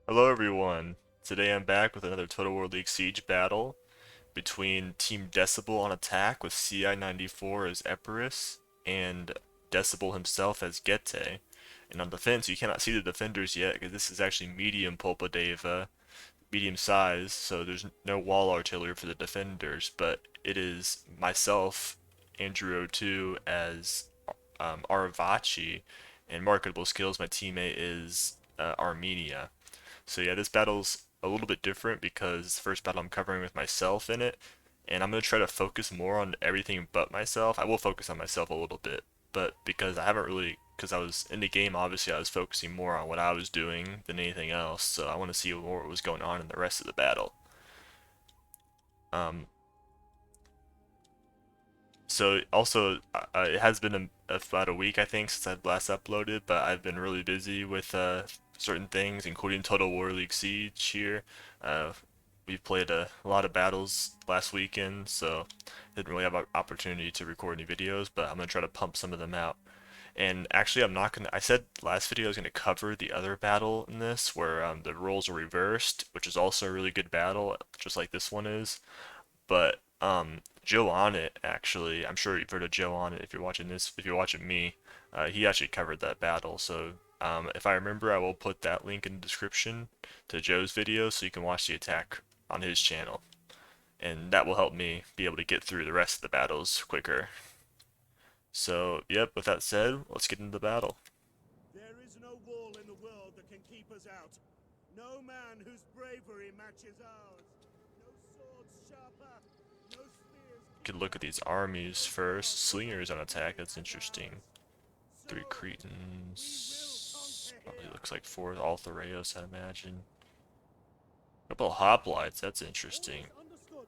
Hello everyone. Today I'm back with another Total War League Siege battle between Team Decibal on attack with CI94 as Epirus and Decibal himself as Gete. And on defense, you cannot see the defenders yet because this is actually medium Pulpa Deva, medium size, so there's no wall artillery for the defenders, but it is myself, Andrew O2 as Aravachi, and MarketableSkills, my teammate, is Armenia. So yeah, this battle's a little bit different because it's the first battle I'm covering with myself in it, and I'm going to try to focus more on everything but myself. I will focus on myself a little bit, but because I haven't really, because I was in the game, obviously I was focusing more on what I was doing than anything else, so I want to see more what was going on in the rest of the battle. Um, so also, it has been about a week, I think, since I've last uploaded, but I've been really busy with certain things, including Total War League Siege here. Uh, we played a lot of battles last weekend, so didn't really have an opportunity to record any videos, but I'm gonna try to pump some of them out. And actually, I'm not gonna. I said last video I was gonna cover the other battle in this, where the roles are reversed, which is also a really good battle, just like this one is. But Joe Onit actually, I'm sure you've heard of Joe Onit if you're watching this. If you're watching me, he actually covered that battle. So if I remember, I will put that link in the description to Joe's video so you can watch the attack on his channel, and that will help me be able to get through the rest of the battles quicker. So yep, with that said, let's get into the battle. There is no wall in the world that can keep us out. No man whose bravery matches ours. No swords sharper. No spears Could look at keener. these armies No first. sword Slingers on stronger attack, than that's our interesting. vows. So, 3 we will Cretans. conquer Probably here. looks like 4 Althereos, I imagine. Couple of hoplites, that's interesting. Orders understood.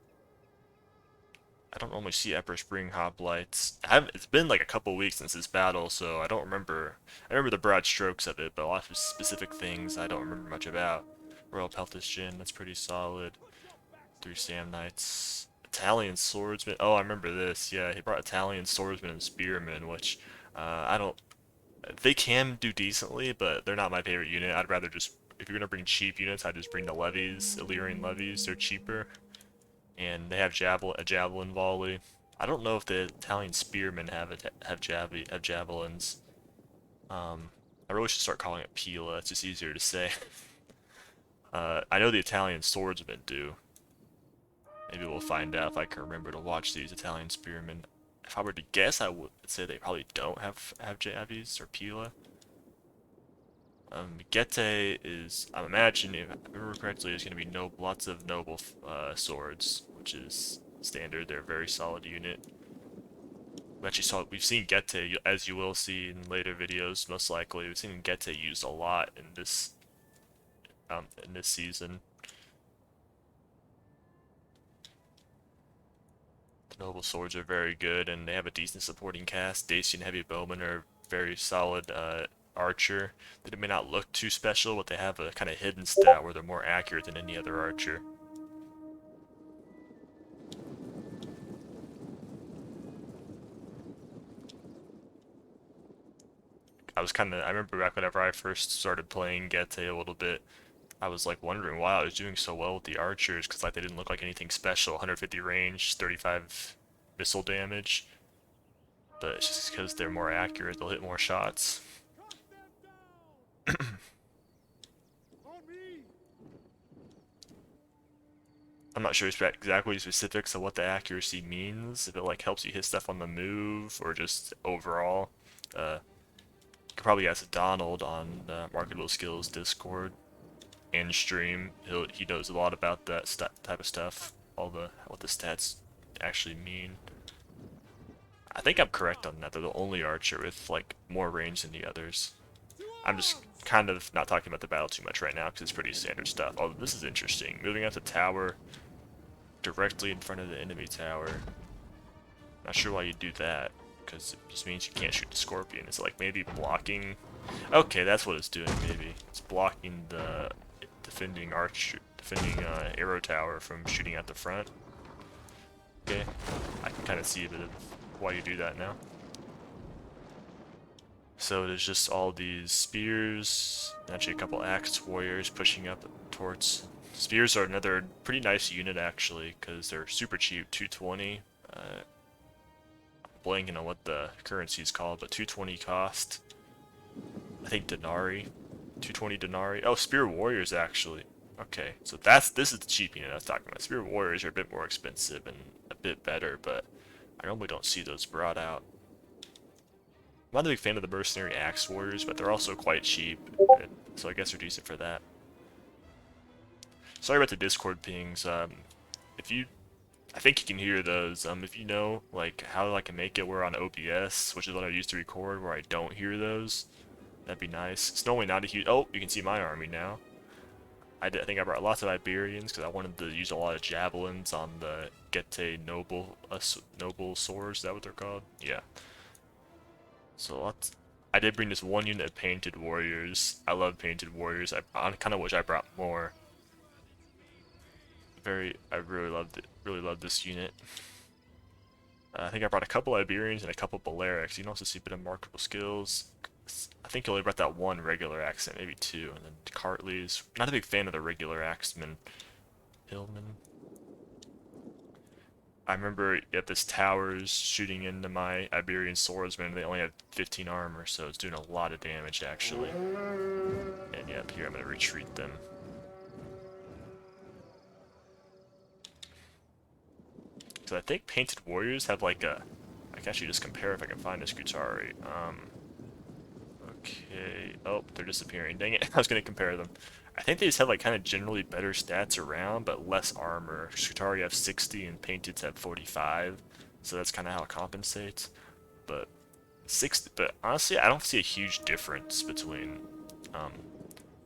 I don't normally see Emperor Spring hoplites. It's been like a couple weeks since this battle, so I don't remember. I remember the broad strokes of it, but a lot of specific things I don't remember much about. Royal Peltis Jin, that's pretty solid. Put your backs 3 against Sam the Knights. Italian Swordsman. Oh, I remember this. Yeah, he brought Italian Swordsman and Spearmen, which I don't. They can do decently, but they're not my favorite unit. I'd rather just. If you're gonna bring cheap units, I'd just bring the levies, Illyrian levies. They're cheaper, and they have a javelin volley. I don't know if the Italian spearmen have javelins. I really should start calling it Pila. It's just easier to say. I know the Italian swordsmen do. Maybe we'll find out if I can remember to watch these Italian spearmen. If I were to guess, I would say they probably don't have javies or Pila. Gete is, I'm imagining, if I remember correctly, is going to be lots of noble swords, which is standard. They're a very solid unit. We've seen Gete, as you will see in later videos, most likely. We've seen Gete used a lot in this season. The noble swords are very good, and they have a decent supporting cast. Dacian heavy bowmen are very solid archer. They may not look too special, but they have a kind of hidden stat where they're more accurate than any other archer. I remember back whenever I first started playing Gete a little bit, I was like wondering why I was doing so well with the archers, because like they didn't look like anything special. 150 range, 35 missile damage, but it's just because they're more accurate, they'll hit more shots. Cut them down. On me. I'm not sure exactly specifics of what the accuracy means, if it like helps you hit stuff on the move, or just overall. You could probably ask Donald on MarketableSkills Discord and stream. He knows a lot about that type of stuff, what the stats actually mean. I think I'm correct on that. They're the only archer with like more range than the others. To I'm just arms. kind of not talking about the battle too much right now because it's pretty standard stuff. Oh, this is interesting. Moving out the tower directly in front of the enemy tower. Not sure why you do that, because it just means you can't shoot the scorpion. Is it like maybe blocking? Okay, that's what it's doing. Maybe it's blocking the defending arrow tower from shooting at the front. Okay, I can kind of see a bit of why you do that now. So there's just all these spears, actually a couple axed warriors pushing up towards. Spears are another pretty nice unit actually, because they're super cheap, 220. Blanking on what the currency is called, but 220 cost. I think denarii, 220 denarii. Oh, spear warriors actually. Okay, so this is the cheap unit I was talking about. Spear warriors are a bit more expensive and a bit better, but I normally don't see those brought out. I'm not a big fan of the mercenary axe warriors, but they're also quite cheap, so I guess they're decent for that. Sorry about the Discord pings. If you, I think you can hear those. If you know like how I can make it where on OBS, which is what I used to record, where I don't hear those, that'd be nice. It's normally not a huge. Oh, you can see my army now. I think I brought lots of Iberians because I wanted to use a lot of javelins on the Gete noble swords. Is that what they're called? Yeah. So lots. I did bring this one unit of painted warriors. I love painted warriors. I kind of wish I brought more. I really loved it. Really loved this unit. I think I brought a couple Iberians and a couple Balearics. You can also see a bit of marketable skills. I think I only brought that one regular accent, maybe two, and then Cartley's. Not a big fan of the regular axeman. Hillman. I remember at this towers shooting into my Iberian swordsman. They only had 15 armor, so it's doing a lot of damage actually. And yep, here I'm gonna retreat them. So I think painted warriors have like a. I can actually just compare if I can find a Scutari. Okay. Oh, they're disappearing. Dang it. I was gonna compare them. I think they just have like kind of generally better stats around, but less armor. Scutari have 60 and painteds have 45, so that's kind of how it compensates. But but honestly, I don't see a huge difference between um,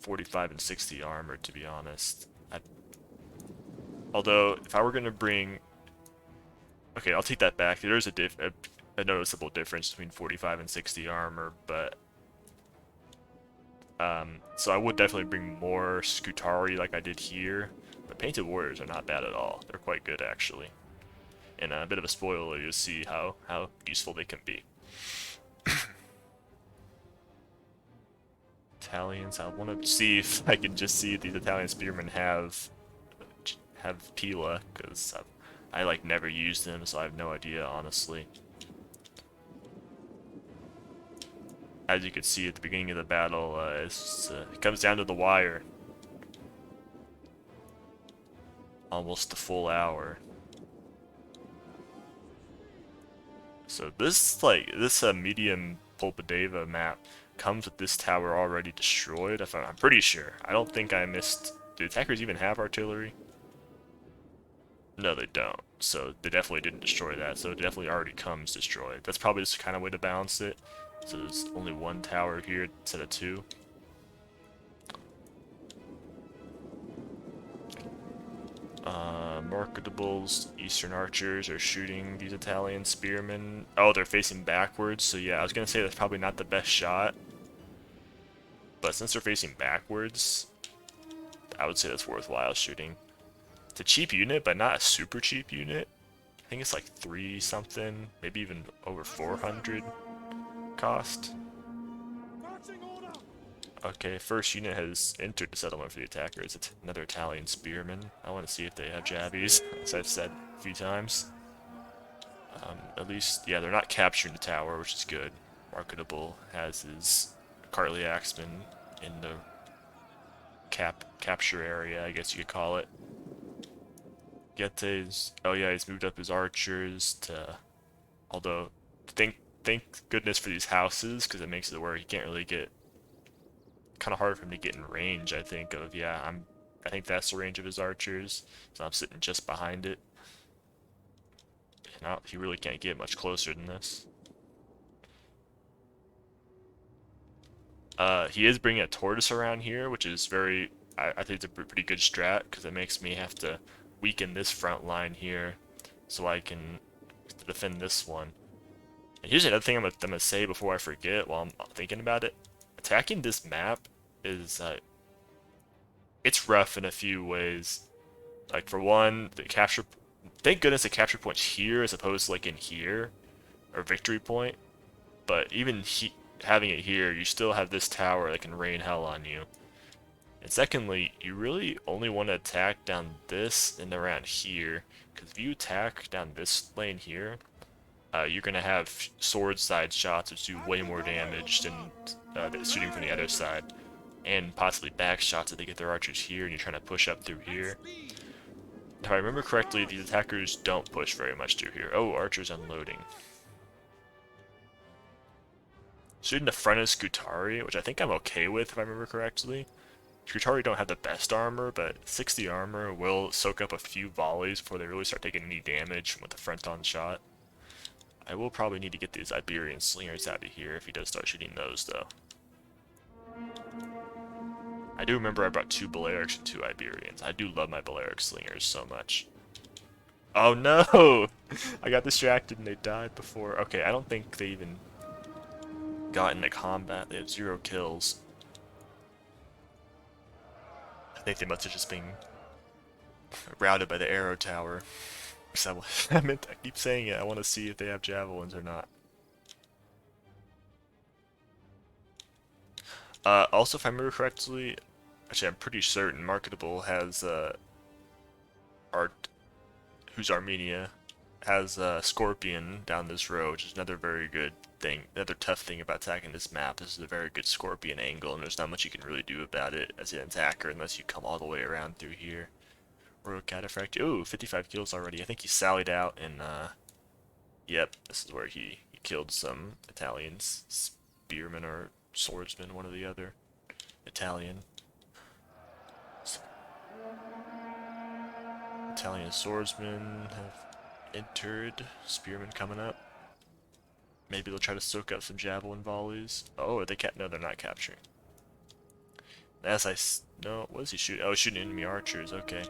45 and 60 armor, to be honest. Although, if I were gonna bring, okay, I'll take that back. There is a noticeable difference between 45 and 60 armor, but so I would definitely bring more Scutari like I did here. But Painted Warriors are not bad at all. They're quite good, actually. And a bit of a spoiler, you'll see how useful they can be. Italians, I want to see if I can just see if these Italian spearmen have Pila, because I like never used them, so I have no idea, honestly. As you can see at the beginning of the battle, it comes down to the wire. Almost the full hour. So this medium Pulpadeva map comes with this tower already destroyed. I'm pretty sure. I don't think I missed. Do attackers even have artillery? No, they don't. So they definitely didn't destroy that. So it definitely already comes destroyed. That's probably just the kind of way to balance it. So there's only one tower here instead of two. Marketables, Eastern Archers are shooting these Italian spearmen. Oh, they're facing backwards, so yeah, I was gonna say that's probably not the best shot. But since they're facing backwards, I would say that's worthwhile shooting. It's a cheap unit, but not a super cheap unit. I think it's like 3 something, maybe even over 400 cost. Okay, first unit has entered the settlement for the attackers. It's another Italian spearman. I want to see if they have jabbies, as I've said a few times. At least, yeah, they're not capturing the tower, which is good. Marketable has his Cartley Axeman in the capture area, I guess you could call it. Gete's, oh yeah, he's moved up his archers to, although, thank goodness for these houses, because it makes it where he can't really get, kind of hard for him to get in range, I think, of, yeah, I think that's the range of his archers, so I'm sitting just behind it. And he really can't get much closer than this. He is bringing a tortoise around here, which is I think it's a pretty good strat, because it makes me have to weaken this front line here, so I can defend this one. And here's another thing I'm gonna say before I forget while I'm thinking about it. Attacking this map is, it's rough in a few ways. Like, for one, thank goodness the capture point's here as opposed to, like, in here, or victory point. But even having it here, you still have this tower that can rain hell on you. And secondly, you really only want to attack down this and around here, because if you attack down this lane here, you're going to have sword side shots which do way more damage than shooting from the other side, and possibly back shots if they get their archers here and you're trying to push up through here. If I remember correctly, these attackers don't push very much through here. Oh, archers unloading. Shooting the front of Scutari, which I think I'm okay with if I remember correctly. Scutari don't have the best armor, but 60 armor will soak up a few volleys before they really start taking any damage with the front-on shot. I will probably need to get these Iberian slingers out of here if he does start shooting those, though. I do remember I brought 2 Balearics and 2 Iberians. I do love my Balearic slingers so much. Oh no! I got distracted and they died before. Okay, I don't think they even got into combat. They have 0 kills. I think they must have just been routed by the arrow tower. I keep saying it. I want to see if they have javelins or not. Also, if I remember correctly, actually I'm pretty certain Marketable has Art, who's Armenia, has Scorpion down this road, which is another very good thing. Another tough thing about attacking this map. This is a very good Scorpion angle, and there's not much you can really do about it as an attacker unless you come all the way around through here. Royal Cataphract. Ooh, 55 kills already. I think he sallied out and, yep, this is where he killed some Italians. Spearmen or swordsman, one or the other. Italian. Italian swordsmen have entered. Spearmen coming up. Maybe they'll try to soak up some javelin volleys. Oh, are they no, they're not capturing. As I no, what is he shooting? Oh, he's shooting enemy archers. Okay.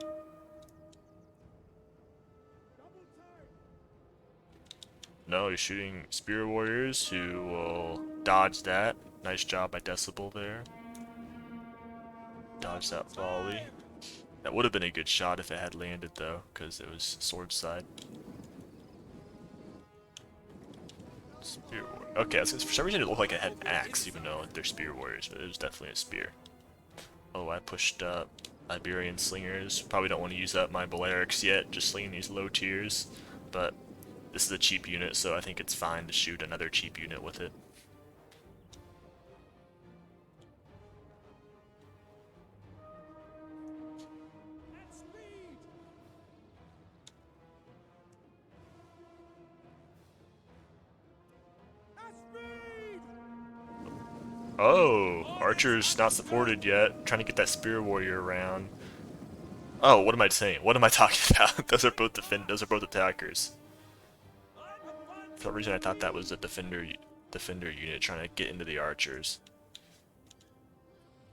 No, he's shooting spear warriors who will dodge that. Nice job by Decibal there. Dodge that volley. That would have been a good shot if it had landed though, because it was sword side. Spear warrior. Okay, for some reason it looked like it had an axe, even though they're spear warriors, but it was definitely a spear. Oh, I pushed up Iberian slingers. Probably don't want to use up my Balearics yet, just slinging these low tiers, but this is a cheap unit, so I think it's fine to shoot another cheap unit with it. Oh, archer's not supported yet. Trying to get that spear warrior around. Oh, what am I saying? What am I talking about? Those are both those are both attackers. For some reason I thought that was a defender unit trying to get into the archers.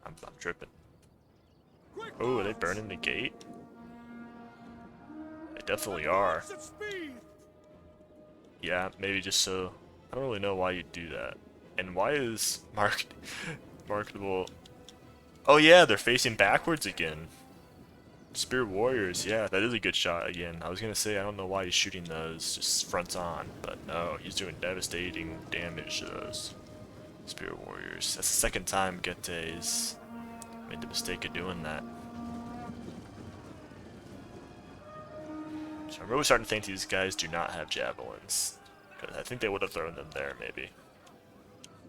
I'm tripping. Oh, are they burning the gate? They definitely are. Yeah, maybe just so. I don't really know why you'd do that. And why is Marketable? Oh yeah, they're facing backwards again. Spear warriors, yeah, that is a good shot again. I was gonna say I don't know why he's shooting those just front on, but no, he's doing devastating damage to those spear warriors. That's the second time Gette's made the mistake of doing that. So I'm really starting to think these guys do not have javelins, because I think they would have thrown them there maybe.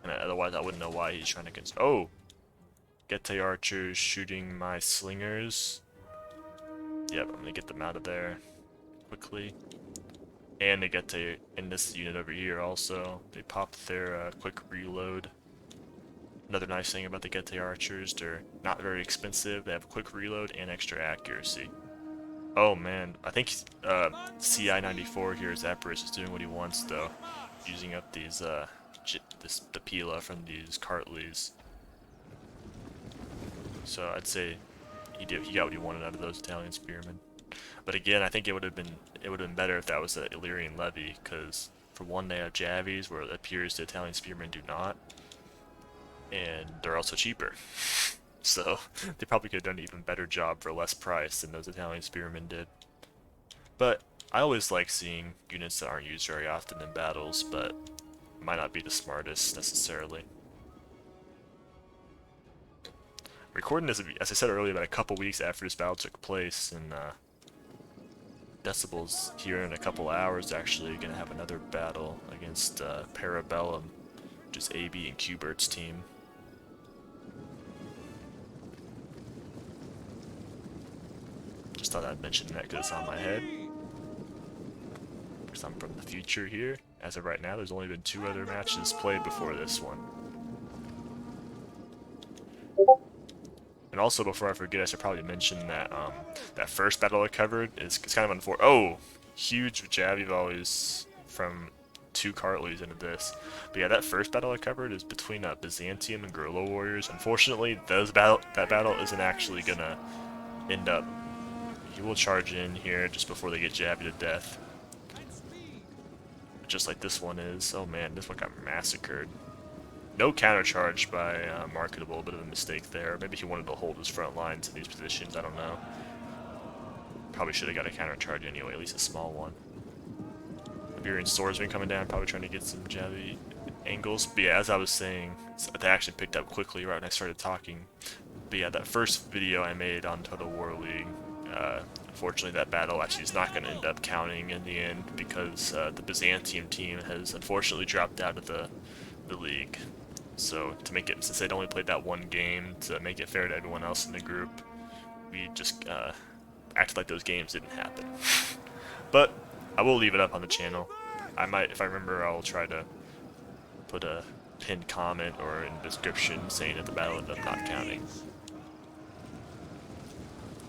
And otherwise I wouldn't know why he's trying to oh! Gette archers shooting my slingers. Yep, I'm gonna get them out of there quickly. And they get to in this unit over here also. They pop their quick reload. Another nice thing about the Gette archers, they're not very expensive. They have quick reload and extra accuracy. Oh man, I think CI-94 here, Zapparus, is doing what he wants though, using up these the Pila from these Cartleys. So I'd say he got what he wanted out of those Italian spearmen. But again, I think it would have been better if that was the Illyrian levy, because for one they have Javies where it appears the Italian spearmen do not, and they're also cheaper. So they probably could have done an even better job for less price than those Italian spearmen did. But I always like seeing units that aren't used very often in battles, but might not be the smartest necessarily. recording this, as I said earlier, about a couple weeks after this battle took place, and Decibel's here in a couple hours actually going to have another battle against Parabellum, which is AB and Q-Bert's team. Just thought I'd mention that because it's on my head. Because I'm from the future here. As of right now, there's only been 2 other matches played before this one. And also, before I forget, I should probably mention that that first battle I covered is kind of unfortunate. Oh, huge jab you've always from 2 Cartleys into this. But yeah, that first battle I covered is between Byzantium and Guerrilla Warriors. Unfortunately, that battle isn't actually gonna end up. He will charge in here just before they get jabbed to death. Just like this one is. Oh man, this one got massacred. No counter charge by Marketable, a bit of a mistake there. Maybe he wanted to hold his front lines in these positions, I don't know. Probably should have got a counter charge anyway, at least a small one. Iberian Swordsman coming down, probably trying to get some jabby angles. But yeah, as I was saying, they actually picked up quickly right when I started talking. But yeah, that first video I made on Total War League, unfortunately that battle actually is not going to end up counting in the end because the Byzantium team has unfortunately dropped out of the league. So to make it, since they'd only played that one game, to make it fair to everyone else in the group, we just acted like those games didn't happen. But I will leave it up on the channel. I might, if I remember, I'll try to put a pinned comment or in the description saying that the battle ended up not counting.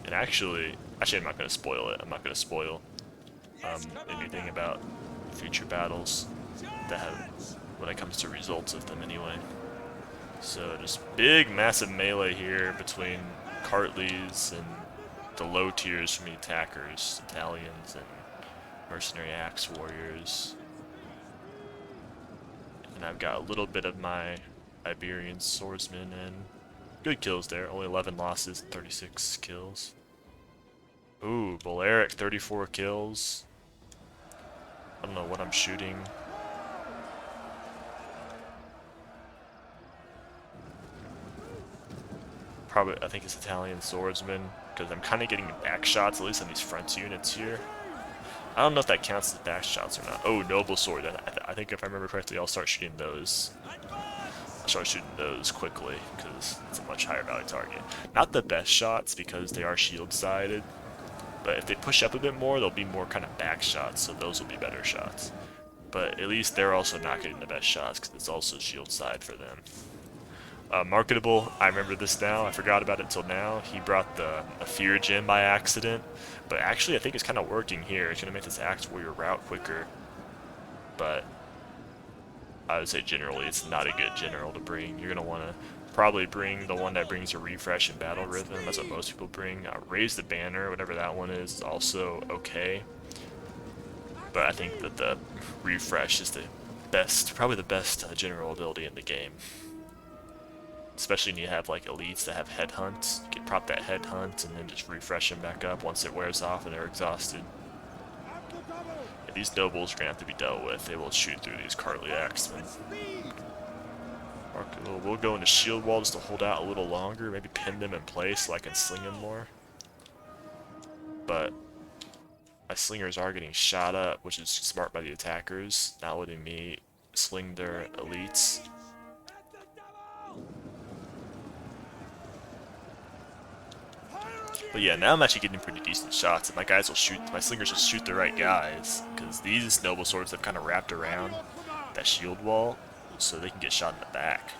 And actually, I'm not going to spoil it. I'm not going to spoil anything about future battles that have, when it comes to results of them anyway. So just big, massive melee here between Cartleys and the low tiers from the attackers, Italians and mercenary axe warriors. And I've got a little bit of my Iberian swordsman and good kills there. Only 11 losses, 36 kills. Ooh, Balearic, 34 kills. I don't know what I'm shooting. Probably, I think it's Italian swordsman, because I'm kind of getting back shots, at least on these front units here. I don't know if that counts as back shots or not. Oh, noble sword. I think if I remember correctly, I'll start shooting those. I'll start shooting those quickly, because it's a much higher value target. Not the best shots, because they are shield-sided, but if they push up a bit more, they'll be more kind of back shots, so those will be better shots. But at least they're also not getting the best shots, because it's also shield-side for them. Marketable, I remember this now, I forgot about it till now. He brought a fear gem by accident, but actually I think it's kind of working here. It's going to make this axe warrior route quicker, but I would say generally it's not a good general to bring. You're going to want to probably bring the one that brings a refresh and battle rhythm. That's what most people bring. Raise the banner, whatever that one is also okay, but I think that the refresh is the best, probably the best general ability in the game. Especially when you have like elites that have headhunt. You can prop that headhunt and then just refresh them back up once it wears off and they're exhausted. Yeah, these nobles are gonna have to be dealt with. They will shoot through these Cartley axemen. We'll go into shield wall just to hold out a little longer, maybe pin them in place so I can sling them more. But my slingers are getting shot up, which is smart by the attackers, not letting me sling their elites. But yeah, now I'm actually getting pretty decent shots, and my guys will shoot, my slingers will shoot the right guys, because these noble swords have kind of wrapped around that shield wall, so they can get shot in the back.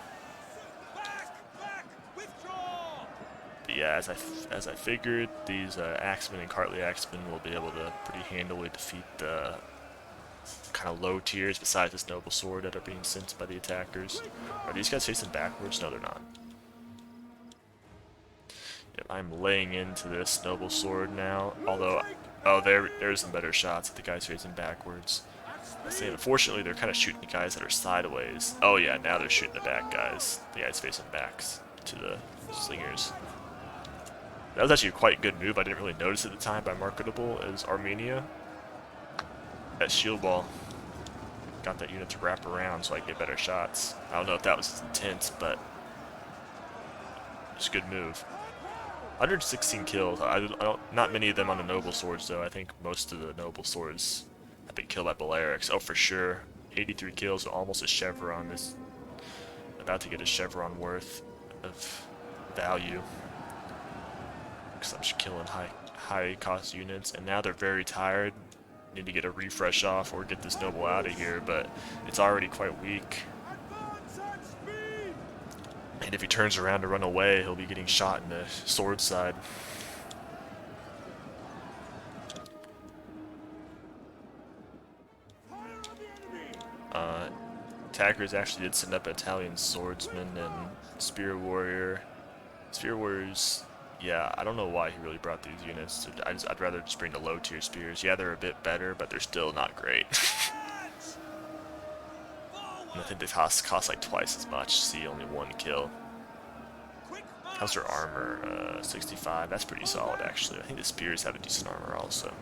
But yeah, as I figured, these axemen and Cartley axemen will be able to pretty handily defeat the kind of low tiers besides this noble sword that are being sent by the attackers. Are these guys facing backwards? No, they're not. I'm laying into this noble sword now, although, oh, there's some better shots if the guy's facing backwards. I say, unfortunately, they're kind of shooting the guys that are sideways. Oh yeah, now they're shooting the back guys. The guys facing backs to the slingers. That was actually a quite good move. I didn't really notice at the time by Marketable as Armenia. That shield wall got that unit to wrap around so I could get better shots. I don't know if that was his intent, but It's a good move. 116 kills. Not many of them on the noble swords though. I think most of the noble swords have been killed by Balearics. Oh, for sure. 83 kills, almost a chevron. Is about to get a chevron worth of value. Because I'm just killing high cost units, and now they're very tired. Need to get a refresh off or get this noble out of here, but it's already quite weak. And if he turns around to run away, he'll be getting shot in the sword side. Attackers actually did send up Italian swordsman and spear warrior. Spear warriors, yeah, I don't know why he really brought these units. I'd rather just bring the low tier spears. Yeah, they're a bit better, but they're still not great. And I think they cost like twice as much. See, only one kill. How's their armor? 65. That's pretty solid, actually. I think the spears have a decent armor also.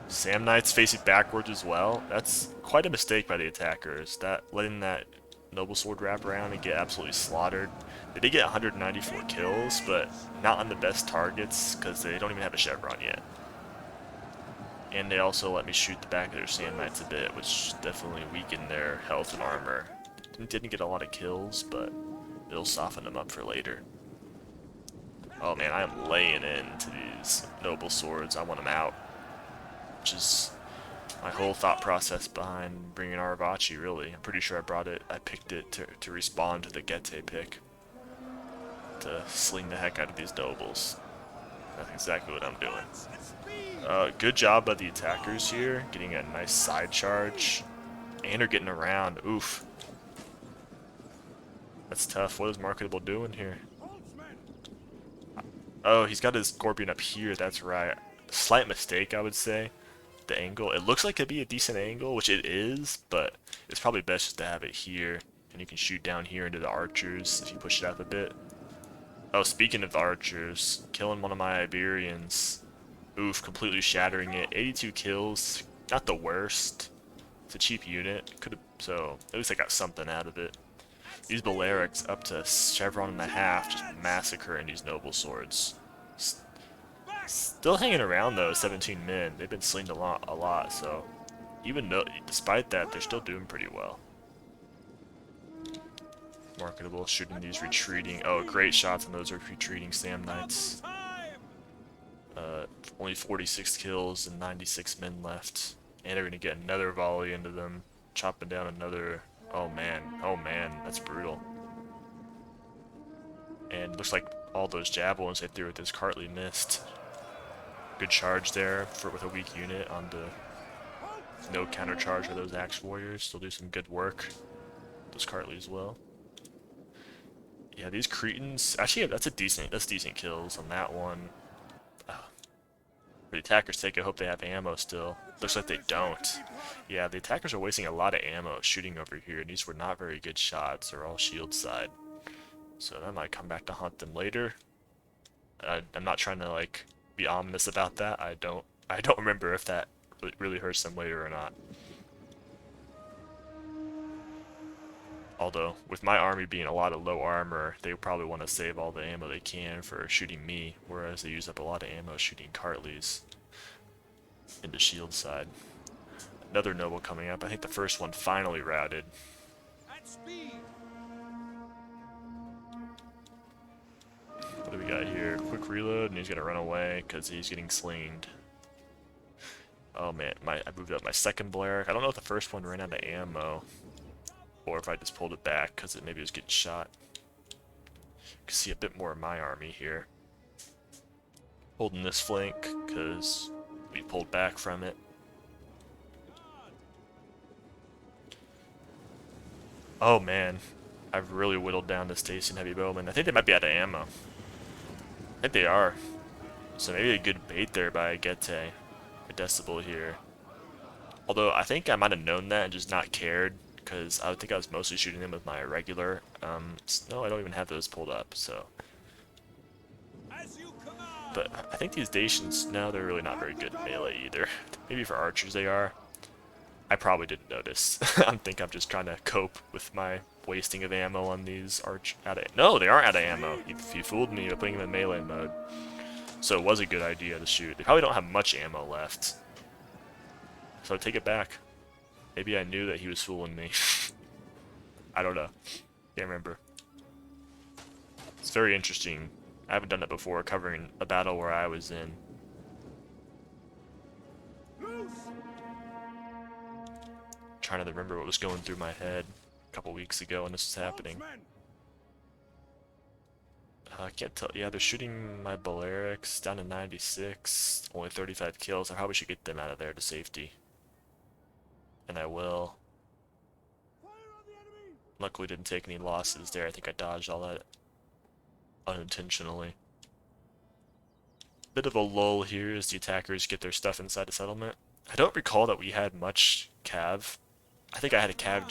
Sam Knight's facing backwards as well. That's quite a mistake by the attackers. Letting that noble sword wrap around and get absolutely slaughtered. They did get 194 kills, but not on the best targets because they don't even have a chevron yet. And they also let me shoot the back of their Sam Knights a bit, which definitely weakened their health and armor. Didn't get a lot of kills, but it'll soften them up for later. Oh man, I am laying into these noble swords. I want them out. Which is my whole thought process behind bringing Aravachi, really. I'm pretty sure I picked it to respond to the Gete pick. To sling the heck out of these nobles. That's exactly what I'm doing. Good job by the attackers here, getting a nice side charge. And are getting around. Oof. That's tough. What is Marketable doing here? Oh, he's got his Scorpion up here, that's right. Slight mistake, I would say. The angle. It looks like it'd be a decent angle, which it is, but it's probably best just to have it here. And you can shoot down here into the archers if you push it up a bit. Oh, speaking of archers, killing one of my Iberians. Oof, completely shattering it. 82 kills. Not the worst. It's a cheap unit. So at least I got something out of it. These Balearics up to chevron and a half, just massacring these noble swords. Still hanging around though, 17 men. They've been slinged a lot. So even though, despite that, they're still doing pretty well. Marketable shooting these retreating. Oh, great shots on those retreating Sam Knights. Only 46 kills and 96 men left, and they're gonna get another volley into them, chopping down another. Oh man, that's brutal. And looks like all those javelins they threw at this Cartley missed. Good charge there with a weak unit on the no counter charge for those Axe Warriors. Still do some good work. Those Cartley as well. Yeah, these Cretans actually that's decent kills on that one. For the attackers' sake, I hope they have ammo still. Looks like they don't. Yeah, the attackers are wasting a lot of ammo shooting over here, and these were not very good shots. They're all shield side. So that might come back to haunt them later. I'm not trying to like be ominous about that. I don't remember if that really hurts them later or not. Although, with my army being a lot of low armor, they probably want to save all the ammo they can for shooting me, whereas they use up a lot of ammo shooting Cartleys into shield side. Another noble coming up. I think the first one finally routed. What do we got here? Quick reload, and he's gonna run away because he's getting slinged. Oh man, I moved up my second Balearic. I don't know if the first one ran out of ammo, or if I just pulled it back because maybe it was getting shot. You can see a bit more of my army here. Holding this flank because we pulled back from it. Oh man, I've really whittled down the Stacian Heavy Bowman. I think they might be out of ammo. I think they are. So maybe a good bait there by Gete, a Decibal here. Although I think I might have known that and just not cared, because I think I was mostly shooting them with my regular. No, I don't even have those pulled up, so. But I think these Dacians, no, they're really not very good in melee either. Maybe for archers they are. I probably didn't notice. I think I'm just trying to cope with my wasting of ammo on these arch out of no, they aren't out of ammo. He fooled me by putting them in melee mode. So it was a good idea to shoot. They probably don't have much ammo left. So take it back. Maybe I knew that he was fooling me. I don't know. Can't remember. It's very interesting. I haven't done it before, covering a battle where I was in. Trying to remember what was going through my head a couple weeks ago when this was happening. I can't tell. Yeah, they're shooting my Balerics down to 96. Only 35 kills. I probably should get them out of there to safety. And I will. Luckily didn't take any losses there. I think I dodged all that unintentionally. Bit of a lull here as the attackers get their stuff inside the settlement. I don't recall that we had much cav. I think I had a cav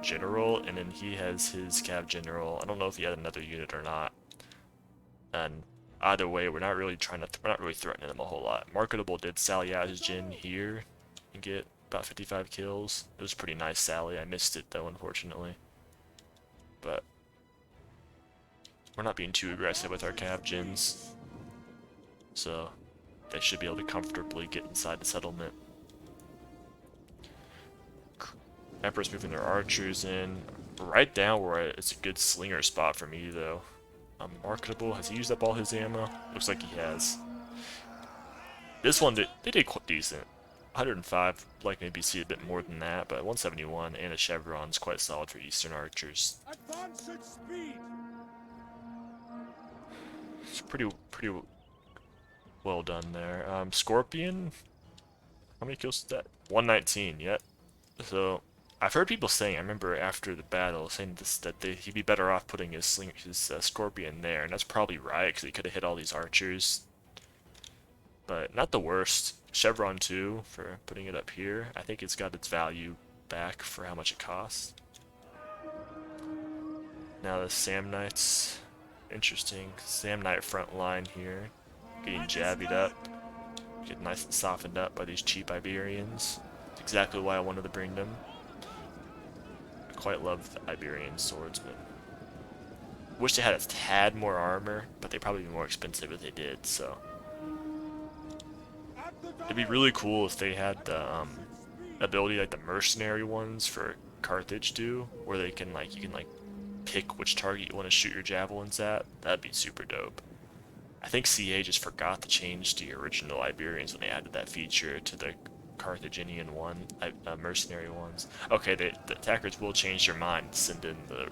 general, and then he has his cav general. I don't know if he had another unit or not. And either way, we're not really threatening them a whole lot. Marketable did sally out his gen here and get about 55 kills. It was a pretty nice sally. I missed it though, unfortunately. But we're not being too aggressive with our cav gens, so they should be able to comfortably get inside the settlement. Emperor's moving their archers in right down where it's a good slinger spot for me though. Marketable, has he used up all his ammo? Looks like he has. This one, they did quite decent. 105, like maybe see a bit more than that, but 171 and a chevron's quite solid for Eastern archers. It's pretty well done there. Scorpion, how many kills is that? 119, yep. So I've heard people saying, I remember after the battle, saying that he'd be better off putting his Scorpion there, and that's probably right, because he could have hit all these archers. But not the worst. Chevron too, for putting it up here. I think it's got its value back for how much it costs. Now the Sam Knights. Interesting. Sam Knight front line here. Getting jabbied up. Getting nice and softened up by these cheap Iberians. That's exactly why I wanted to bring them. I quite love the Iberian swordsmen. Wish they had a tad more armor, but they'd probably be more expensive if they did, so. It'd be really cool if they had the ability like the mercenary ones for Carthage do, where they can you can pick which target you want to shoot your javelins at. That'd be super dope. I think CA just forgot to change the original Iberians when they added that feature to the Carthaginian mercenary ones. Okay, the attackers will change their mind and send in the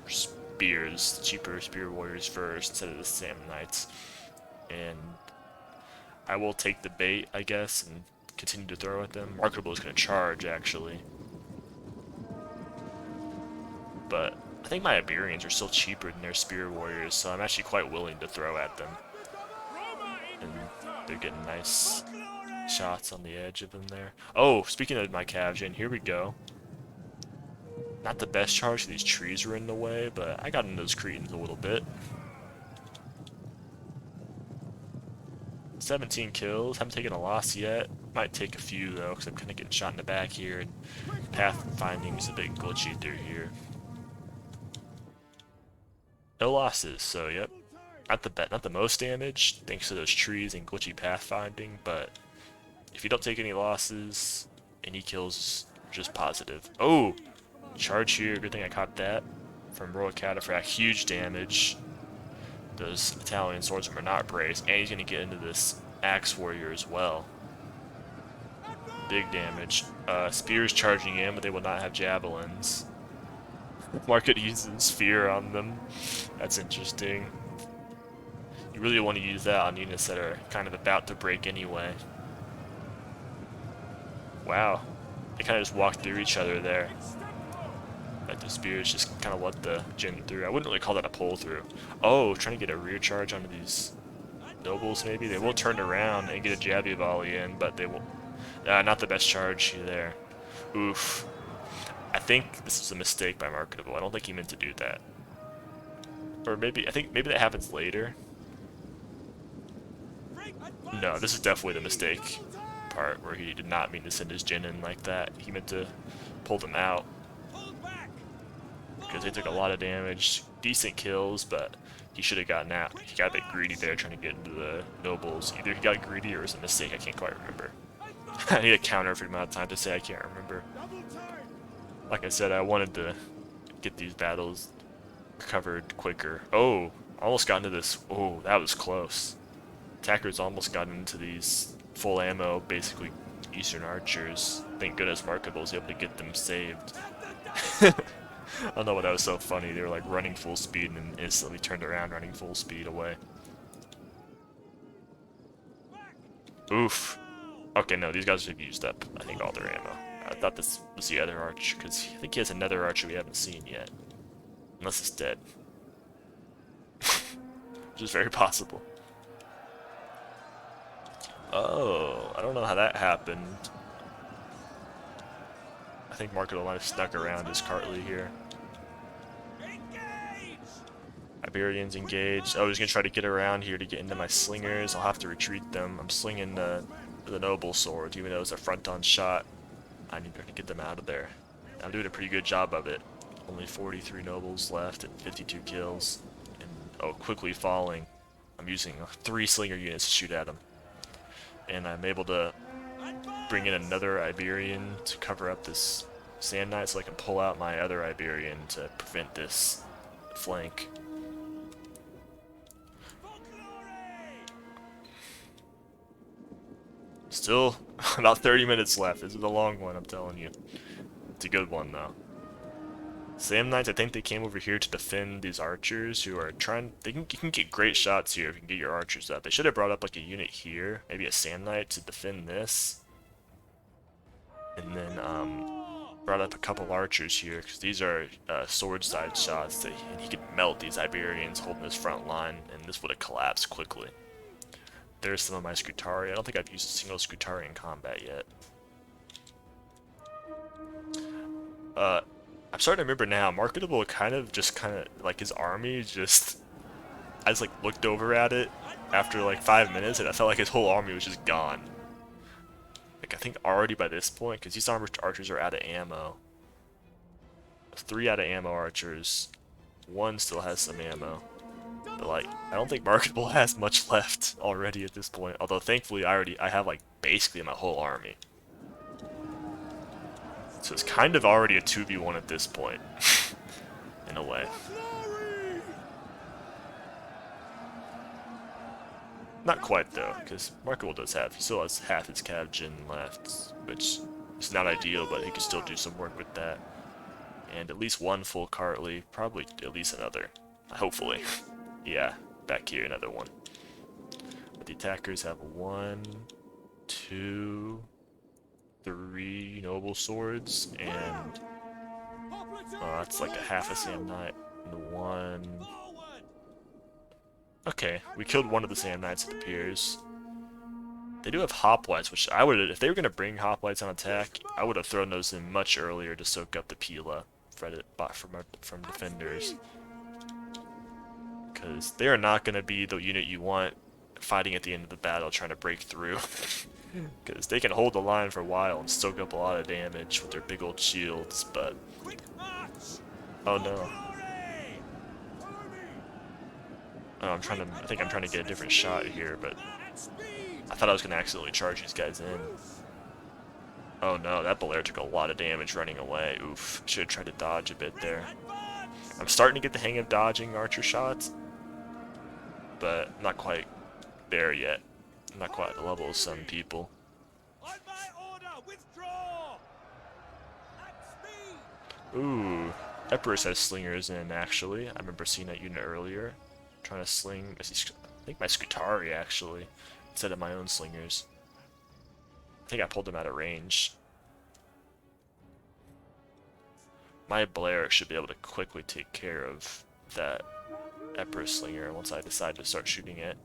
spears, cheaper spear warriors first instead of the Sam Knights. And I will take the bait, I guess, and continue to throw at them. Marketable is going to charge, actually. But I think my Iberians are still cheaper than their spear warriors, so I'm actually quite willing to throw at them. And they're getting nice shots on the edge of them there. Oh, speaking of my cav gen, here we go. Not the best charge, these trees were in the way, but I got into those Cretans a little bit. 17 kills, haven't taken a loss yet. Might take a few though, because I'm kind of getting shot in the back here, and pathfinding is a bit glitchy through here. No losses, so yep. Not the most damage, thanks to those trees and glitchy pathfinding, but if you don't take any losses, any kills are just positive. Oh! Charge here, good thing I caught that from Royal Cataphract. Huge damage. Those Italian swordsmen are not braced, and he's going to get into this Axe Warrior as well. Big damage. Spears charging in, but they will not have javelins. Market uses Sphere on them. That's interesting. You really want to use that on units that are kind of about to break anyway. Wow. They kind of just walked through each other there. Like the spears just kind of let the gen through. I wouldn't really call that a pull through. Oh, trying to get a rear charge onto these nobles maybe. They will turn around and get a jabby volley in, but they will. Not the best charge there. Oof. I think this is a mistake by Marketable. I don't think he meant to do that. Or maybe maybe that happens later. No, this is definitely the mistake part where he did not mean to send his gen in like that. He meant to pull them out because they took a lot of damage, decent kills, but he should have gotten out. He got a bit greedy there trying to get into the nobles. Either he got greedy or it was a mistake, I can't quite remember. I need a counter for the amount of time to say I can't remember. Like I said, I wanted to get these battles covered quicker. Oh, almost got into this. Oh, that was close. Attackers almost got into these full ammo, basically Eastern Archers. Thank goodness Marketable was able to get them saved. I don't know why that was so funny. They were like running full speed and then instantly turned around running full speed away. Oof. Okay, no, these guys have used up, I think, all their ammo. I thought this was the other archer, because I think he has another archer we haven't seen yet. Unless it's dead. Which is very possible. Oh, I don't know how that happened. I think Marketable might have snuck around his Cartley here. Iberians engaged. Oh, he's gonna try to get around here to get into my slingers. I'll have to retreat them. I'm slinging the noble swords, even though it's a front-on shot. I need to get them out of there. I'm doing a pretty good job of it. Only 43 nobles left and 52 kills. And, oh, quickly falling. I'm using 3 slinger units to shoot at them. And I'm able to bring in another Iberian to cover up this Sand Knight so I can pull out my other Iberian to prevent this flank. Still about 30 minutes left. This is a long one, I'm telling you. It's a good one, though. Sam Knights, I think they came over here to defend these archers who are trying... You can get great shots here if you can get your archers up. They should have brought up like a unit here, maybe a Sand Knight to defend this. And then brought up a couple archers here, because these are sword-side shots, and he could melt these Iberians holding his front line, and this would have collapsed quickly. There's some of my Scutari. I don't think I've used a single Scutari in combat yet. I'm starting to remember now, Marketable kind of like his army just... I just like looked over at it after like 5 minutes and I felt like his whole army was just gone. Like I think already by this point, because these armored archers are out of ammo. 3 out of ammo archers. 1 still has some ammo. But like, I don't think Marketable has much left already at this point. Although thankfully I have like basically my whole army. So it's kind of already a 2v1 at this point, in a way. Not quite though, because Marketable he still has half his cav gen left, which is not ideal, but he can still do some work with that. And at least 1 full Cartley, probably at least another, hopefully. Yeah, back here, another one. But the attackers have 1, 2, 3 noble swords, and that's like a half a Sam Knight, and 1. Okay, we killed 1 of the Sam Knights, it appears. They do have hoplites, which I would, if they were gonna bring hoplites on attack, I would have thrown those in much earlier to soak up the Pila from defenders. Because they are not gonna be the unit you want fighting at the end of the battle, trying to break through. Because they can hold the line for a while and soak up a lot of damage with their big old shields, but... Oh no. Oh, I think I'm trying to get a different shot here, but... I thought I was going to accidentally charge these guys in. Oh no, that Belair took a lot of damage running away. Oof, should have tried to dodge a bit there. I'm starting to get the hang of dodging archer shots, but I'm not quite there yet. I'm not quite at the level of some people. Ooh, Epirus has slingers in, actually. I remember seeing that unit earlier. Trying to sling, I think my Scutari, actually, instead of my own slingers. I think I pulled them out of range. My Blair should be able to quickly take care of that Epirus slinger once I decide to start shooting it.